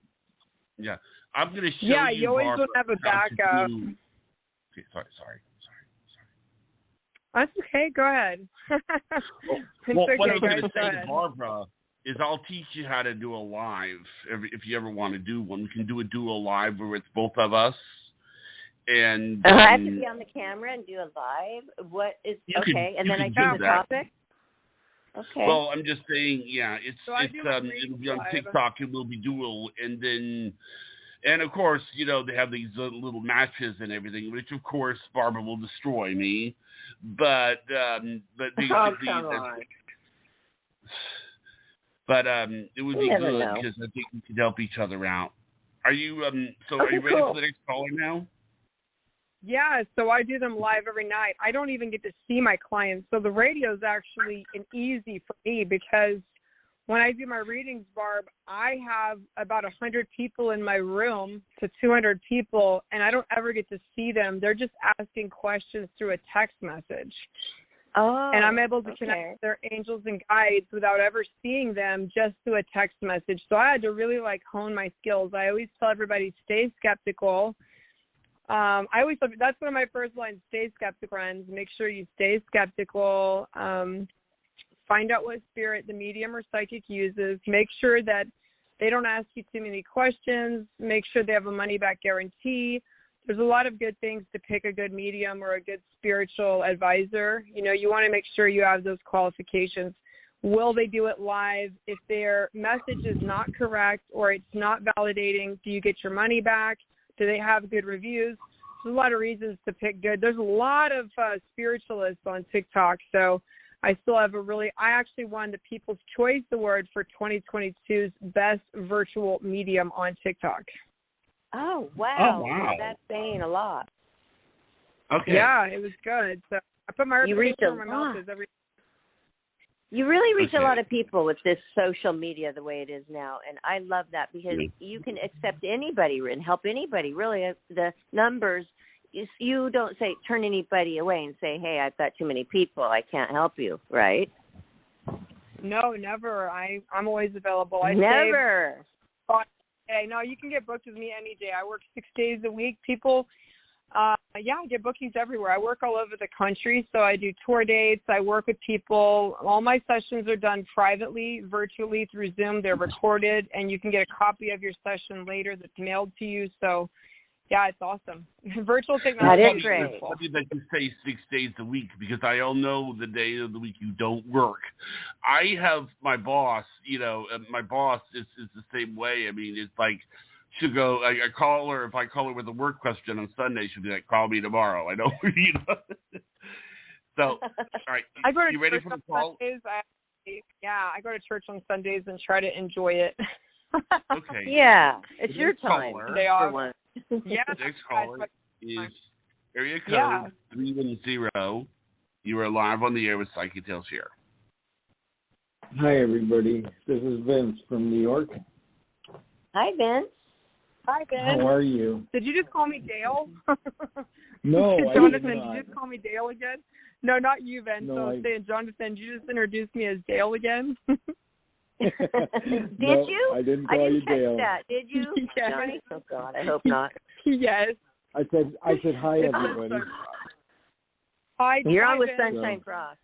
Yeah. I'm going to show Yeah, you, you always Barbara, want to have a how to backup. do- Okay, sorry. That's okay. Go ahead. Well, It's what I okay, was going to guys. Go say ahead. to Barbara is I'll teach you how to do a live if you ever want to do one. We can do a live where it's both of us. And I have to be on the camera and do a live. What is okay? And then I choose the topic. Okay. Well, I'm just saying, yeah, it'll be on live. TikTok. It will be dual, and of course, you know, they have these little matches and everything, which of course Barbara will destroy me. But basically, come on. But it would be good because I think we could help each other out. Are you are you ready for the next caller now? Yeah, so I do them live every night. I don't even get to see my clients, so the radio is actually an easy for me because when I do my readings, Barb, I have about 100 people in my room to 200 people, and I don't ever get to see them. They're just asking questions through a text message. Oh, and I'm able to connect with their angels and guides without ever seeing them, just through a text message. So I had to really hone my skills. I always tell everybody, stay skeptical. That's one of my first lines, stay skeptical, friends. Make sure you stay skeptical. Find out what spirit the medium or psychic uses. Make sure that they don't ask you too many questions. Make sure they have a money-back guarantee. There's a lot of good things to pick a good medium or a good spiritual advisor. You know, you want to make sure you have those qualifications. Will they do it live? If their message is not correct or it's not validating, do you get your money back? Do they have good reviews? There's a lot of reasons to pick good. There's a lot of spiritualists on TikTok, so I actually won the People's Choice Award for 2022's Best Virtual Medium on TikTok. Oh, wow. Oh, wow. That's saying a lot. Okay. Yeah, it was good. So I put my reputation where my mouth is every. You really reach a lot of people with this social media the way it is now, and I love that because you can accept anybody and help anybody. Really, the numbers, you don't turn anybody away and say, hey, I've got too many people, I can't help you, right? No, never. I'm always available. Never. Hey, no, you can get booked with me any day. I work 6 days a week. People, I get bookings everywhere. I work all over the country, so I do tour dates. I work with people. All my sessions are done privately, virtually through Zoom. They're recorded, and you can get a copy of your session later that's mailed to you. So, yeah, it's awesome. Virtual technology is great. It's funny that you say 6 days a week because I all know the day of the week you don't work. I have my boss, my boss is the same way. I mean, it's like she'll go, I call her, if I call her with a work question on Sunday, she'll be like, call me tomorrow. I know, So, all right, I go to you ready church for the on call? Sundays. I go to church on Sundays and try to enjoy it. Okay. Yeah, it's your time. They are. One. Yeah. The next caller is area code 310. You are live on the air with Psychic Tales here. Hi, everybody. This is Vince from New York. Hi, Vince. Hi, Vince. How are you? Did you just call me Dale? No, Jonathan, I did not. Did you just call me Dale again? No, not you, Vince. No, so I'm saying, Jonathan, did you just introduce me as Dale again? Did No, you? I didn't call you Dale. That. Did you? Yes. Johnny? Oh, God, I hope not. Yes. I said hi, everybody. Hi, You're on with Vince. Sunshine Frost.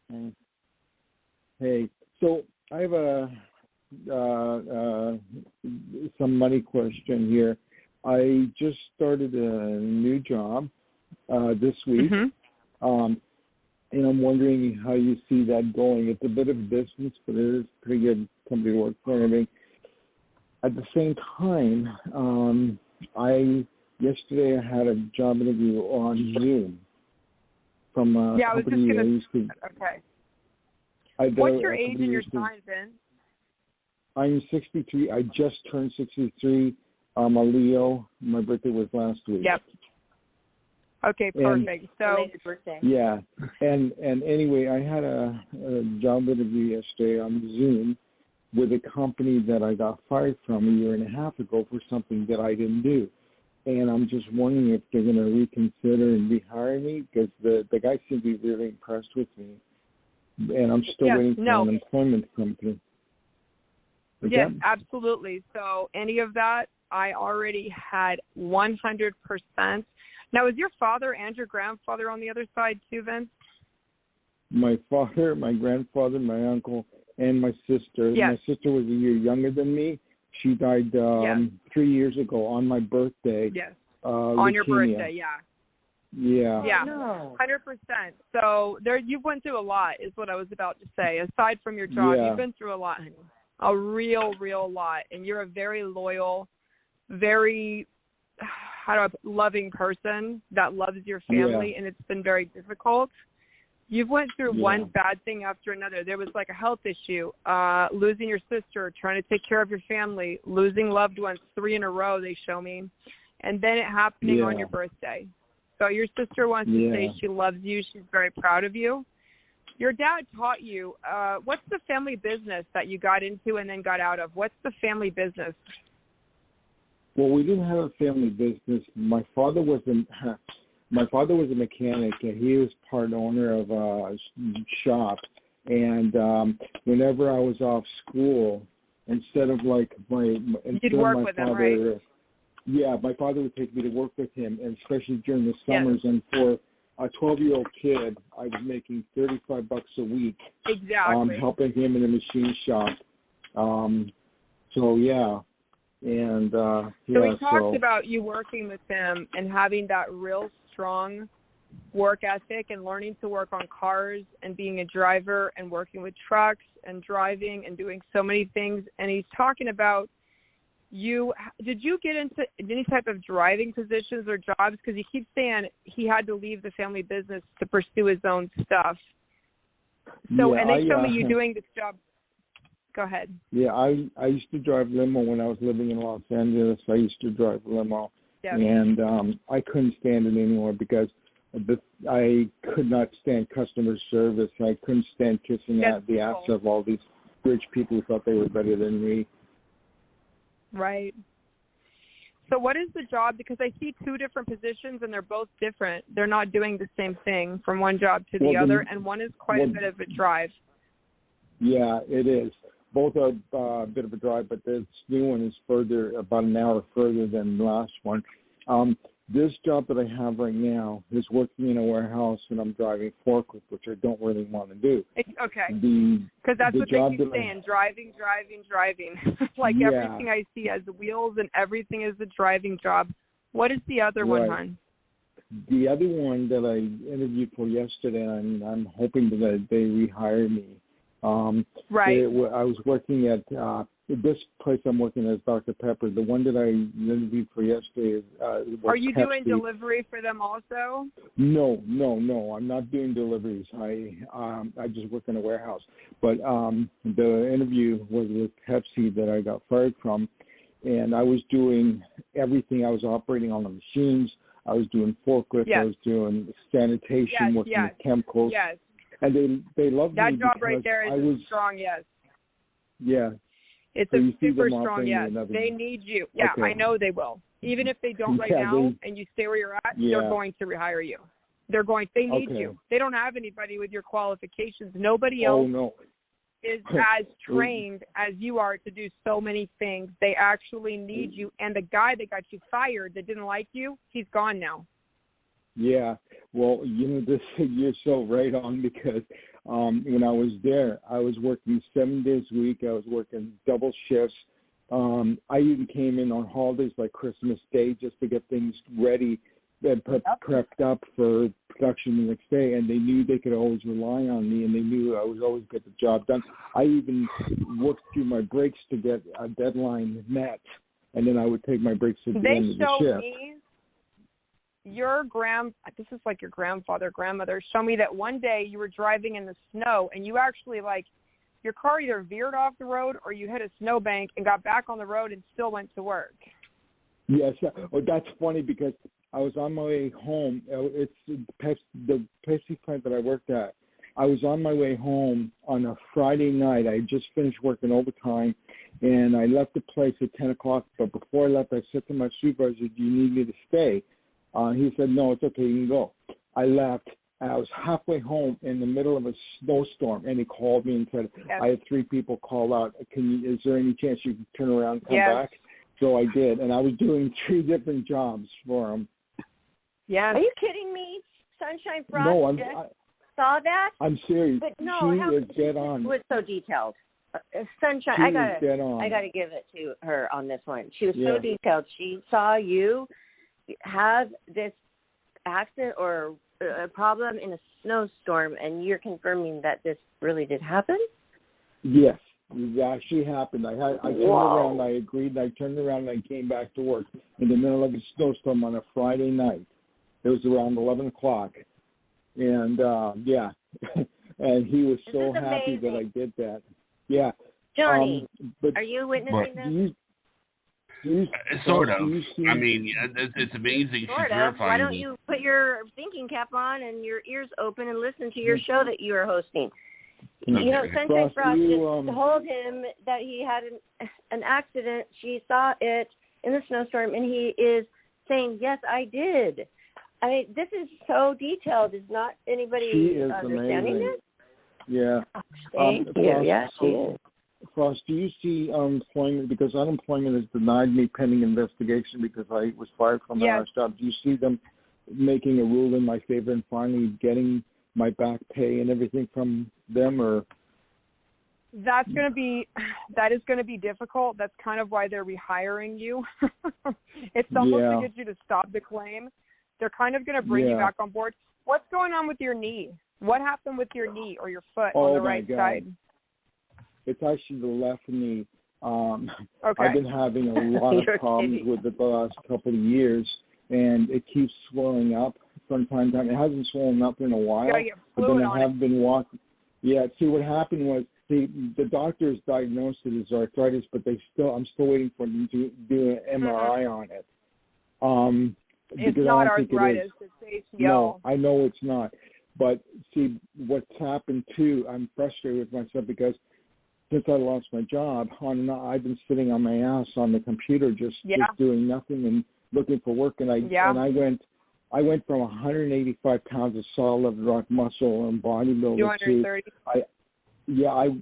Hey, so I have some money question here. I just started a new job this week, and I'm wondering how you see that going. It's a bit of a distance, but it is a pretty good company to work for. I mean, at the same time, yesterday I had a job interview on Zoom from a company I used to. Okay. What's your age and your sign, Vince? I'm 63. I just turned 63. I'm a Leo. My birthday was last week. Yep. Okay, perfect. Yeah, and anyway, I had a job interview yesterday on Zoom with a company that I got fired from a year and a half ago for something that I didn't do. And I'm just wondering if they're going to reconsider and rehire me because the guy seemed to be really impressed with me. And I'm still waiting for an employment company. Yes, absolutely. So any of that, I already had 100%. Now, is your father and your grandfather on the other side too, Vince? My father, my grandfather, my uncle, and my sister. Yes. My sister was a year younger than me. She died 3 years ago on my birthday. Yes. On leukemia. Your birthday, yeah. Yeah. Yeah, No. 100%. So you went through a lot, is what I was about to say. Aside from your job, you've been through a lot, honey. A real lot. And you're a very loyal, very loving person that loves your family, and it's been very difficult. You've went through one bad thing after another. There was like a health issue, losing your sister, trying to take care of your family, losing loved ones 3 in a row, they show me, and then it happening on your birthday. So your sister wants to say she loves you. She's very proud of you. Your dad taught you, what's the family business that you got into and then got out of? What's the family business? Well, we didn't have a family business. My father was a mechanic, and he was part owner of a shop. And whenever I was off school, instead of my father, right? Yeah, my father would take me to work with him, and especially during the summers. And for a 12-year-old kid, I was making $35 a week. Exactly. Helping him in the machine shop. So yeah. And so we talked about you working with him and having that real strong work ethic and learning to work on cars and being a driver and working with trucks and driving and doing so many things. And he's talking about did you get into any type of driving positions or jobs? Because he keeps saying he had to leave the family business to pursue his own stuff. So, and they show me you doing this job. Go ahead. Yeah, I used to drive limo when I was living in Los Angeles. I used to drive limo, and I couldn't stand it anymore because I could not stand customer service. I couldn't stand kissing the ass of all these rich people who thought they were better than me. Right. So what is the job? Because I see 2 different positions, and they're both different. They're not doing the same thing from one job to the other, and one is quite a bit of a drive. Yeah, it is. Both are a bit of a drive, but this new one is about an hour further than the last one. This job that I have right now is working in a warehouse, and I'm driving forklift, which I don't really want to do. Okay. Because that's what they keep saying, driving. Like everything I see has wheels and everything is a driving job. What is the other one, hon? The other one that I interviewed for yesterday, and I'm hoping that they rehire me. I was working at this place I'm working at is Dr. Pepper. The one that I interviewed for yesterday is Are you Pepsi. Doing delivery for them also? No. I'm not doing deliveries. I just work in a warehouse. But the interview was with Pepsi that I got fired from, and I was doing everything. I was operating on the machines. I was doing forklift. I was doing sanitation, working with chemicals. Yes. And they loved that me job right there is strong, yes. Yeah. It's so a super strong, yes. They need you. Yeah, okay. I know they will. Even if they don't now and you stay where you're at, they're going to rehire you. They need you. They don't have anybody with your qualifications. Nobody else is as trained as you are to do so many things. They actually need you. And the guy that got you fired that didn't like you, he's gone now. Yeah, well, you're so right on because when I was there, I was working 7 days a week. I was working double shifts. I even came in on holidays like Christmas Day just to get things ready and prepped up for production the next day. And they knew they could always rely on me, and they knew I would always get the job done. I even worked through my breaks to get a deadline met, and then I would take my breaks at the end of the shift. This is like your grandfather, grandmother, show me that one day you were driving in the snow and you actually your car either veered off the road or you hit a snowbank and got back on the road and still went to work. Yes. Oh, that's funny because I was on my way home. It's the Pepsi plant that I worked at. I was on my way home on a Friday night. I had just finished working overtime, and I left the place at 10 o'clock. But before I left, I said to my supervisor, do you need me to stay? He said, no, it's okay, you can go. I left. I was halfway home in the middle of a snowstorm, and he called me and said, I had 3 people call out. Is there any chance you can turn around and come back? So I did, and I was doing 3 different jobs for him. Yeah. Are you kidding me? Sunshine Frost No, saw that? I'm serious. But no, she is dead on. It was so detailed. Sunshine, She is dead on. I gotta give it to her on this one. She was so detailed. She saw you have this accident or a problem in a snowstorm, and you're confirming that this really did happen? Yes, it actually happened. I turned around, I agreed, I turned around, and I came back to work in the middle of a snowstorm on a Friday night. It was around 11 o'clock. And, and he was so happy that I did that. Yeah. Johnny, but are you witnessing this? Sort of. I mean, it's amazing. Sort of. Why don't you put your thinking cap on and your ears open and listen to your show that you are hosting? Okay. You know, Sunshine Frost just told him that he had an accident. She saw it in the snowstorm, and he is saying, yes, I did. I mean, this is so detailed. Is not anybody understanding this? Yeah. Thank you. Yeah, she is. Frost, do you see unemployment, because unemployment has denied me pending investigation because I was fired from my last job. Do you see them making a rule in my favor and finally getting my back pay and everything from them, or? That is going to be difficult. That's kind of why they're rehiring you. It's almost to get you to stop the claim. They're kind of going to bring you back on board. What's going on with your knee? What happened with your knee or your foot on the right side? It's actually the left knee. Okay. I've been having a lot of problems with it the last couple of years, and it keeps swelling up from time to time. It hasn't swollen up in a while, but then I have been walking. Yeah, see, what happened was the doctors diagnosed it as arthritis, but I'm still waiting for them to do an MRI on it. It's not arthritis, it's ACL. No, I know it's not. But see, what's happened too, I'm frustrated with myself because since I lost my job, I've been sitting on my ass on the computer just doing nothing and looking for work. And I went from 185 pounds of solid rock muscle and bodybuilder 230.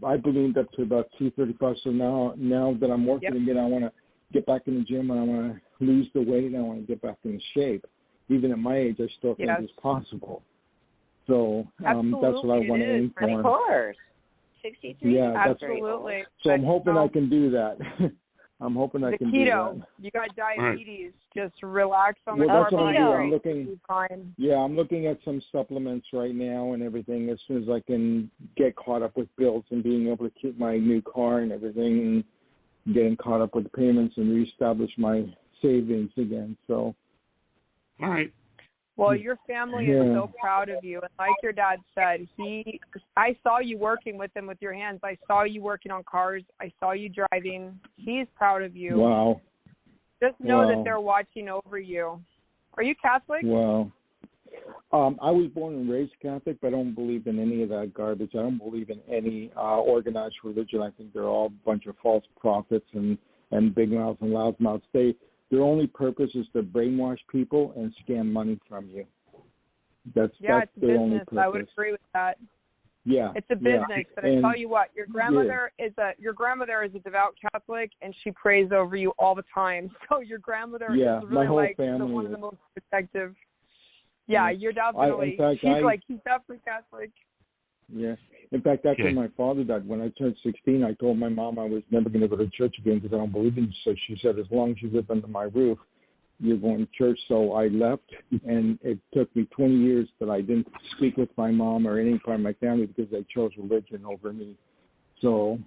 I ballooned up to about 235. So now that I'm working again, I want to get back in the gym and I want to lose the weight and I want to get back in shape. Even at my age, I still think it's possible. So that's what I want to aim for. Of course. 63? Yeah, absolutely. So I'm hoping I can do that. I'm hoping I can do that. Keto. You got diabetes. Right. Just relax on the carbohydrates. I'm looking at some supplements right now and everything as soon as I can get caught up with bills and being able to keep my new car and everything and getting caught up with the payments and reestablish my savings again. So. All right. Well, your family is so proud of you. And like your dad said, I saw you working with him with your hands. I saw you working on cars. I saw you driving. He's proud of you. Wow. Just know that they're watching over you. Are you Catholic? Wow. I was born and raised Catholic, but I don't believe in any of that garbage. I don't believe in any organized religion. I think they're all a bunch of false prophets and big mouths and loud mouths. Their only purpose is to brainwash people and scam money from you. That's it's a their only business. purpose. I would agree with that. Yeah, it's a business. But I tell you what, your grandmother is a devout Catholic, and she prays over you all the time. So your grandmother is really my whole family one of the most protective. Yeah, you're definitely. He's definitely Catholic. Yeah. In fact, after my father died, when I turned 16, I told my mom I was never going to go to church again because I don't believe in it. So she said, as long as you live under my roof, you're going to church. So I left, and it took me 20 years that I didn't speak with my mom or any part of my family because they chose religion over me. So.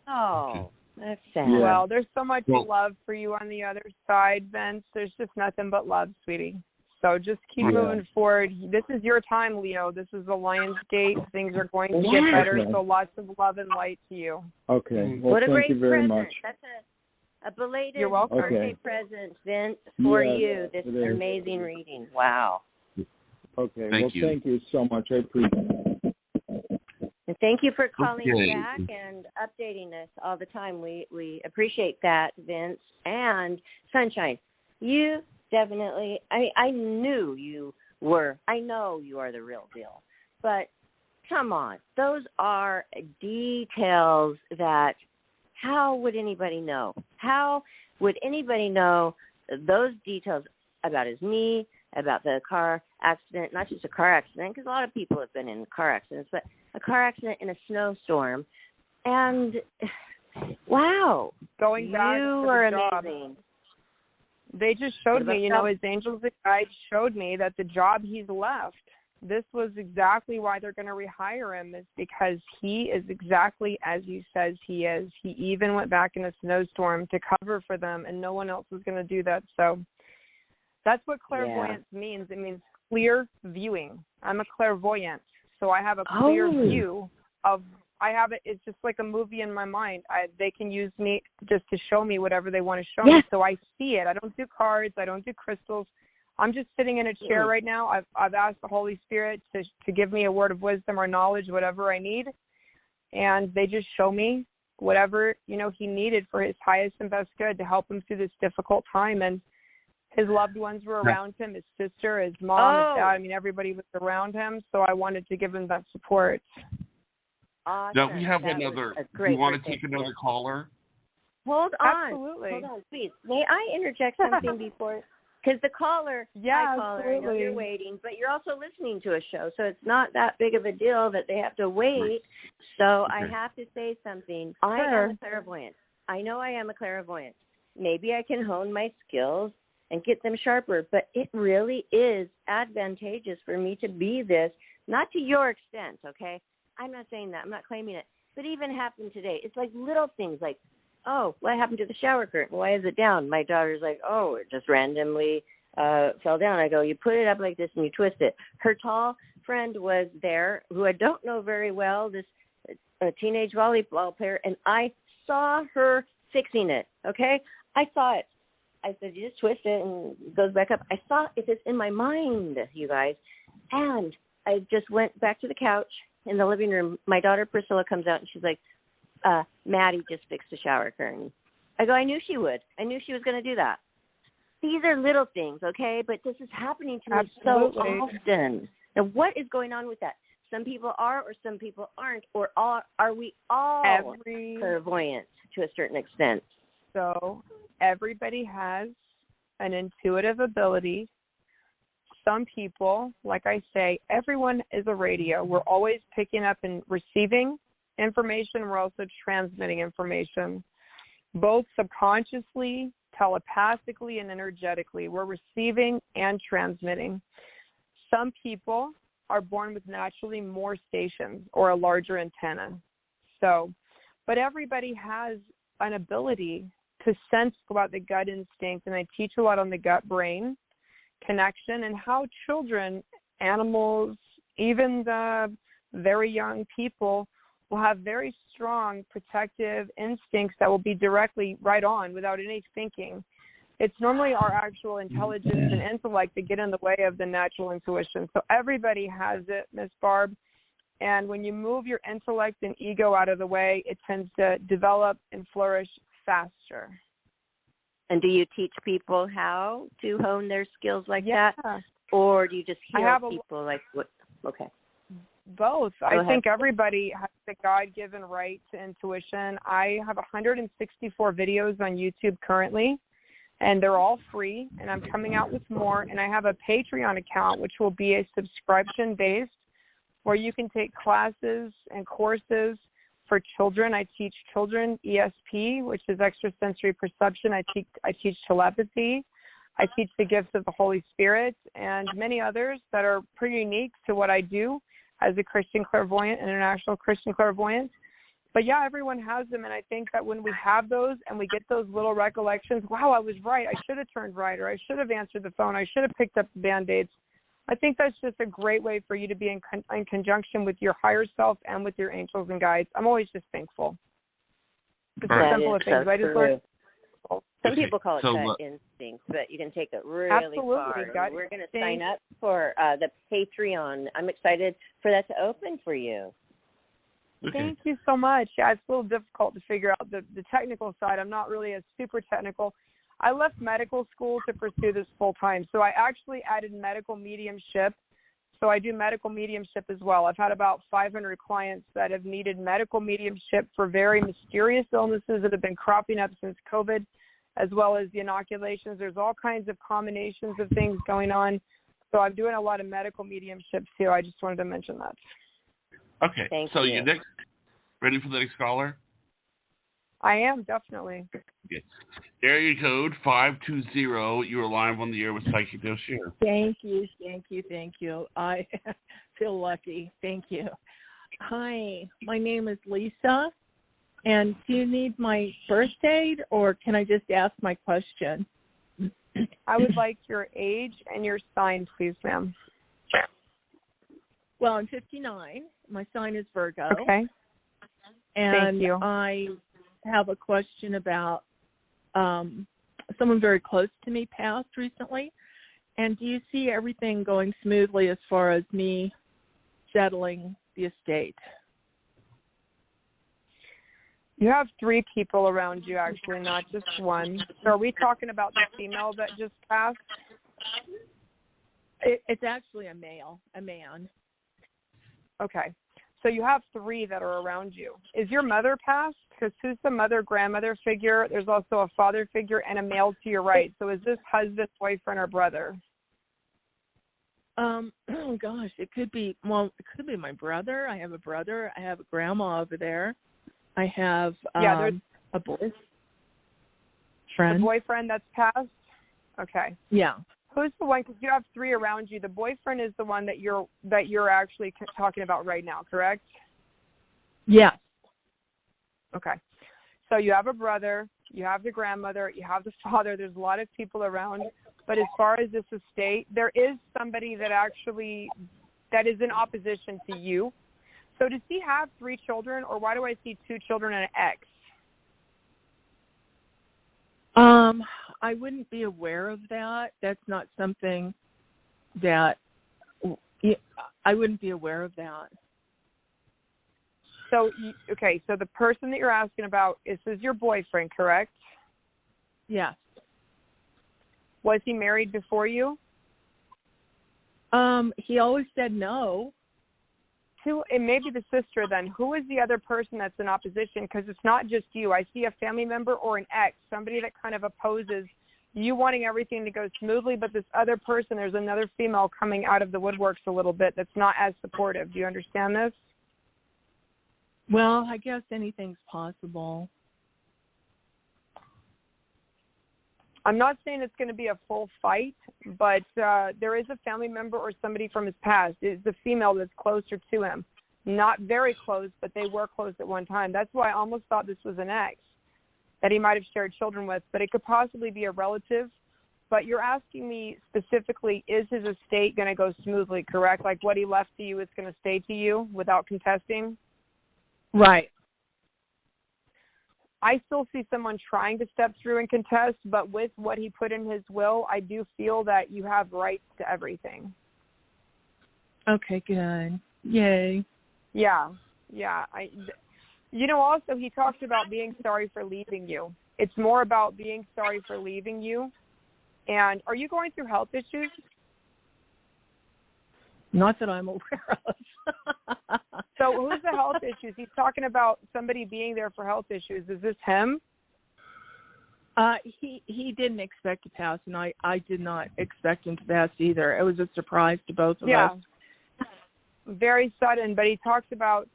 Oh, that's sad. Yeah. Well, there's so much love for you on the other side, Vince. There's just nothing but love, sweetie. So just keep moving forward. This is your time, Leo. This is the Lion's Gate. Things are going to get better, so lots of love and light to you. Okay. Well, what a thank great you very present. much. That's a belated You're welcome. birthday present, Vince, for you. This is an amazing reading. Wow. Okay. Thank you so much. I appreciate it. And thank you for calling back and updating us all the time. We appreciate that, Vince. And Sunshine, you definitely, I knew you were. I know you are the real deal. But come on, those are details that how would anybody know? How would anybody know those details about his knee, about the car accident, not just a car accident, because a lot of people have been in car accidents, but a car accident in a snowstorm. And, wow, going back you to are the job, amazing. They just showed me, his angels and guides showed me that the job he's left, this was exactly why they're going to rehire him, is because he is exactly as he says he is. He even went back in a snowstorm to cover for them, and no one else was going to do that. So that's what clairvoyance means. It means clear viewing. I'm a clairvoyant, so I have a clear view of. It's just like a movie in my mind. They can use me just to show me whatever they want to show me. So I see it. I don't do cards. I don't do crystals. I'm just sitting in a chair right now. I've asked the Holy Spirit to give me a word of wisdom or knowledge, whatever I need. And they just show me whatever, he needed for his highest and best good to help him through this difficult time. And his loved ones were around him, his sister, his mom, his dad. I mean, everybody was around him. So I wanted to give him that support. Awesome. Now we have another. Do you want to take another caller? Hold on. Absolutely. Hold on, please. May I interject something before? Because the caller, hi caller, I know you're waiting, but you're also listening to a show, so it's not that big of a deal that they have to wait. So I have to say something. I am a clairvoyant. I know I am a clairvoyant. Maybe I can hone my skills and get them sharper, but it really is advantageous for me to be this, not to your extent, okay? I'm not saying that. I'm not claiming it. But even happened today. It's like little things like, oh, what happened to the shower curtain? Why is it down? My daughter's like, oh, it just randomly fell down. I go, you put it up like this and you twist it. Her tall friend was there, who I don't know very well, this teenage volleyball player, and I saw her fixing it, okay? I saw it. I said, you just twist it and it goes back up. I saw it is in my mind, you guys. And I just went back to the couch in the living room. My daughter Priscilla comes out and she's like, Maddie just fixed the shower curtain. I go, I knew she would. I knew she was going to do that. These are little things, okay? But this is happening to me so often. Now, what is going on with that? Some people are or some people aren't, or are we all clairvoyant to a certain extent? So everybody has an intuitive ability. Some people, like I say, everyone is a radio. We're always picking up and receiving information. We're also transmitting information, both subconsciously, telepathically, and energetically. We're receiving and transmitting. Some people are born with naturally more stations or a larger antenna. But everybody has an ability to sense about the gut instinct, and I teach a lot on the gut-brain connection and how children, animals, even the very young people will have very strong protective instincts that will be directly right on without any thinking. It's normally our actual intelligence and intellect that get in the way of the natural intuition. So everybody has it, Miss Barb. And when you move your intellect and ego out of the way, it tends to develop and flourish faster. And do you teach people how to hone their skills like that? Or do you just heal people like what? Okay. Both. I think everybody has the God-given right to intuition. I have 164 videos on YouTube currently, and they're all free, and I'm coming out with more. And I have a Patreon account, which will be a subscription-based, where you can take classes and courses for children. I teach children ESP, which is extrasensory perception. I teach telepathy. I teach the gifts of the Holy Spirit and many others that are pretty unique to what I do as a Christian clairvoyant, international Christian clairvoyant. But yeah, everyone has them, and I think that when we have those and we get those little recollections, wow, I was right. I should have turned right, or I should have answered the phone. I should have picked up the Band-Aids. I think that's just a great way for you to be in conjunction with your higher self and with your angels and guides. I'm always just thankful. It's the simple of things. I just learned. Some people call it gut instinct, but you can take it really far. We're going to sign up for the Patreon. I'm excited for that to open for you. Okay. Thank you so much. Yeah, it's a little difficult to figure out the technical side. I'm not really a super technical. I left medical school to pursue this full time, so I actually added medical mediumship. So I do medical mediumship as well. I've had about 500 clients that have needed medical mediumship for very mysterious illnesses that have been cropping up since COVID. as well as the inoculations. There's all kinds of combinations of things going on. So I'm doing a lot of medical mediumship too. I just wanted to mention that. Okay. Thank so you. Next, ready for the next caller? I am, definitely. Okay. Area code 520. You are live on the air with Psychic Dossier. Thank you. I feel lucky. Thank you. Hi, my name is Lisa. And do you need my birth date, or can I just ask my question? I would like your age and your sign, please, ma'am. Well, I'm 59. My sign is Virgo. Okay. And Thank you. I have a question about someone very close to me passed recently. And do you see everything going smoothly as far as me settling the estate? You have 3 people around you, actually, not just one. So are we talking about the female that just passed? It's actually a man. Okay. So you have 3 that are around you. Is your mother passed? Because who's the mother, grandmother figure? There's also a father figure and a male to your right. So is this husband, boyfriend, or brother? Oh gosh, it could be my brother. I have a brother. I have a grandma over there. I have a boyfriend. The boyfriend that's passed? Okay. Yeah. Who's the one? Because you have 3 around you. The boyfriend is the one that you're actually talking about right now, correct? Yes. Okay. So you have a brother, you have the grandmother, you have the father. There's a lot of people around. But as far as this estate, there is somebody that is in opposition to you. So does he have 3 children, or why do I see 2 children and an ex? I wouldn't be aware of that. That's not something that I wouldn't be aware of that. So, okay, so the person that you're asking about is your boyfriend, correct? Yes. Was he married before you? He always said no. It may be the sister then. Who is the other person that's in opposition? Because it's not just you. I see a family member or an ex, somebody that kind of opposes you wanting everything to go smoothly, but this other person, there's another female coming out of the woodworks a little bit that's not as supportive. Do you understand this? Well, I guess anything's possible. I'm not saying it's going to be a full fight, but there is a family member or somebody from his past. It's the female that's closer to him. Not very close, but they were close at one time. That's why I almost thought this was an ex that he might have shared children with, but it could possibly be a relative. But you're asking me specifically, is his estate going to go smoothly, correct? Like what he left to you is going to stay to you without contesting? Right. I still see someone trying to step through and contest, but with what he put in his will, I do feel that you have rights to everything. Okay, good. Yay. Yeah. Also, he talks about being sorry for leaving you. It's more about being sorry for leaving you. And are you going through health issues? Not that I'm aware of. So who's the health issues? He's talking about somebody being there for health issues. Is this him? He didn't expect to pass, and I did not expect him to pass either. It was a surprise to both of us. Very sudden, but he talks about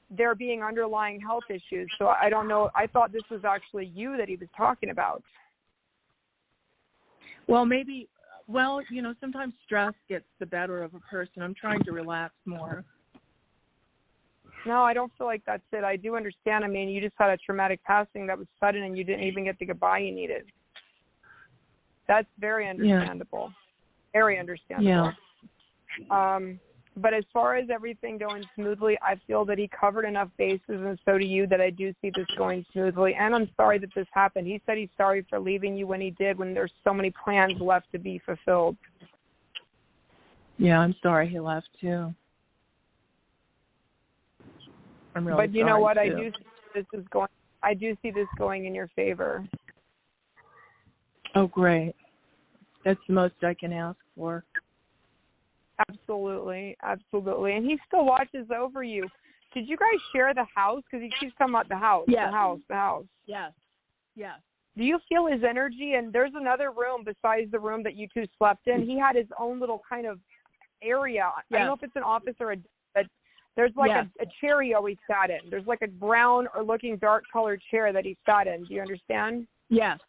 there being underlying health issues. So I don't know. I thought this was actually you that he was talking about. Well, maybe. Well, sometimes stress gets the better of a person. I'm trying to relax more. No, I don't feel like that's it. I do understand. I mean, you just had a traumatic passing that was sudden and you didn't even get the goodbye you needed. That's very understandable. Yeah. Very understandable. Yeah. But as far as everything going smoothly, I feel that he covered enough bases, and so do you, that I do see this going smoothly. And I'm sorry that this happened. He said he's sorry for leaving you when he did, when there's so many plans left to be fulfilled. Yeah, I'm sorry he left too. I'm really But you know what? Too. I do see this going in your favor. Oh, great. That's the most I can ask for. Absolutely. And he still watches over you. Did you guys share the house? Because he keeps talking about the house. Yes. The house. Yes. Do you feel his energy? And there's another room besides the room that you two slept in. He had his own little kind of area. I don't know if it's an office or but there's like a chair he always sat in. There's like a brown or looking dark colored chair that he sat in. Do you understand? Yes.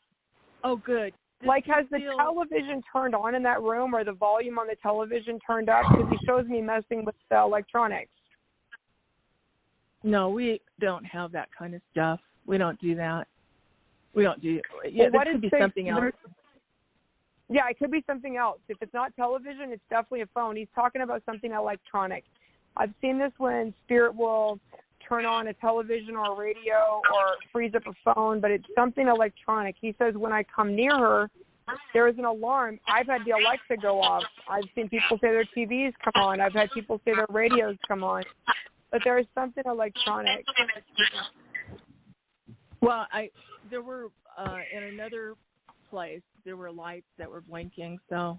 Oh, good. Like, has the television turned on in that room, or the volume on the television turned up? Because he shows me messing with the electronics. No, we don't have that kind of stuff. We don't do that. We don't do. Yeah, well, it could be something else. Yeah, it could be something else. If it's not television, it's definitely a phone. He's talking about something electronic. I've seen this when Spirit will turn on a television or a radio or freeze up a phone, but it's something electronic. He says when I come near her, there is an alarm. I've had the Alexa go off. I've seen people say their TVs come on. I've had people say their radios come on. But there is something electronic. Well, there were in another place, there were lights that were blinking, so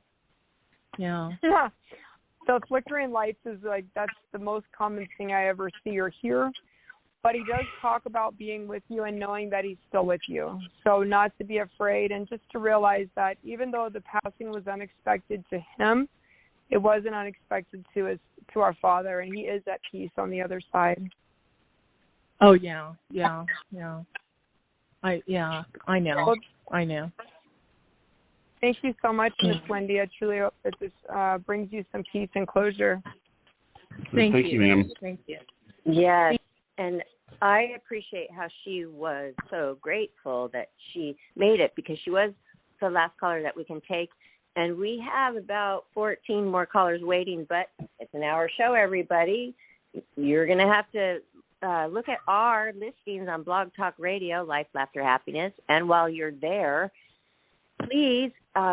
yeah. Yeah. So flickering lights is like, that's the most common thing I ever see or hear. But he does talk about being with you and knowing that he's still with you. So not to be afraid, and just to realize that even though the passing was unexpected to him, it wasn't unexpected to our Father, and he is at peace on the other side. Oh yeah. I know. Well, I know. Thank you so much, Miss Wendy. I truly hope that this brings you some peace and closure. Thank you, ma'am. Thank you. Yes, and I appreciate how she was so grateful that she made it, because she was the last caller that we can take. And we have about 14 more callers waiting, but it's an hour show, everybody. You're going to have to look at our listings on Blog Talk Radio, Life, Laughter, Happiness. And while you're there, please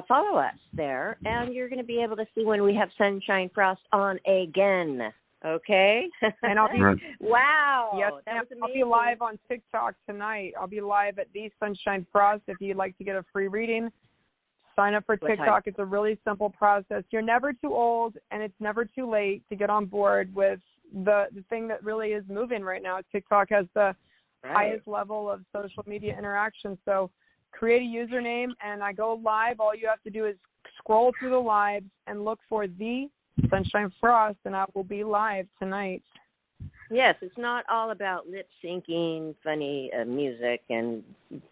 follow us there, and you're going to be able to see when we have Sunshine Frost on again. Okay? And I'll be wow. Yes, that was amazing. I'll be live on TikTok tonight. I'll be live at the Sunshine Frost. If you'd like to get a free reading, sign up for TikTok. It's a really simple process. You're never too old, and it's never too late to get on board with the thing that really is moving right now. TikTok has the highest level of social media interaction. So create a username, and I go live. All you have to do is scroll through the lives and look for the Sunshine Frost, and I will be live tonight. Yes, it's not all about lip syncing, funny music, and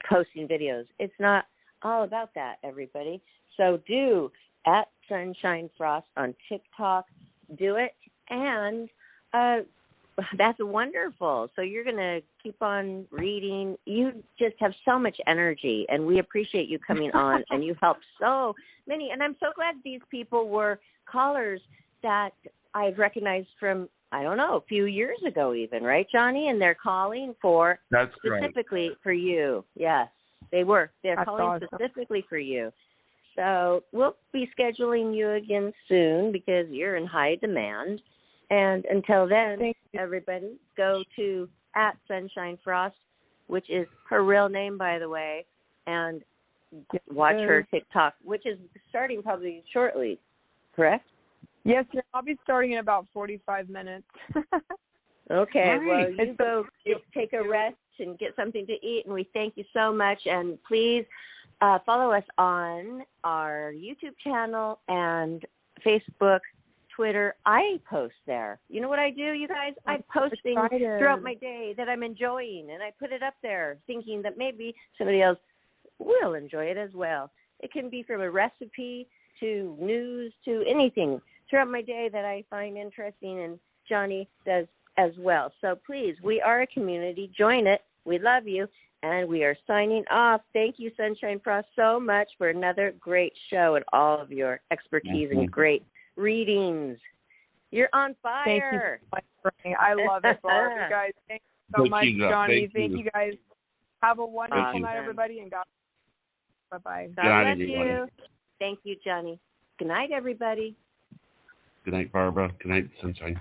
posting videos. It's not all about that, everybody. So do at Sunshine Frost on TikTok. Do it, and that's wonderful. So you're going to keep on reading. You just have so much energy, and we appreciate you coming on, and you helped so many. And I'm so glad these people were callers that I've recognized from, I don't know, a few years ago even, right, Johnny? And they're calling for specifically for you. Yes, they were. They're That's calling awesome. specifically for you. So we'll be scheduling you again soon, because you're in high demand. And until then, everybody, go to at Sunshine Frost, which is her real name, by the way, and watch her TikTok, which is starting probably shortly, correct? Yes, I'll be starting in about 45 minutes. Okay, well, you go take a rest and get something to eat, and we thank you so much. And please follow us on our YouTube channel and Facebook, Twitter. I post there. You know what I do, you guys? I post things throughout my day that I'm enjoying, and I put it up there thinking that maybe somebody else will enjoy it as well. It can be from a recipe to news to anything throughout my day that I find interesting, and Johnny does as well. So please, we are a community. Join it. We love you, and we are signing off. Thank you, Sunshine Frost, so much for another great show and all of your expertise and great readings. You're on fire. Thank you so much for me. I love it, Barb. You guys, thank you so much, Johnny. Thank you guys. Have a wonderful night, everybody, and God bye-bye. God bless you. Thank you, Johnny. Good night, everybody. Good night, Barbara. Good night, Sunshine.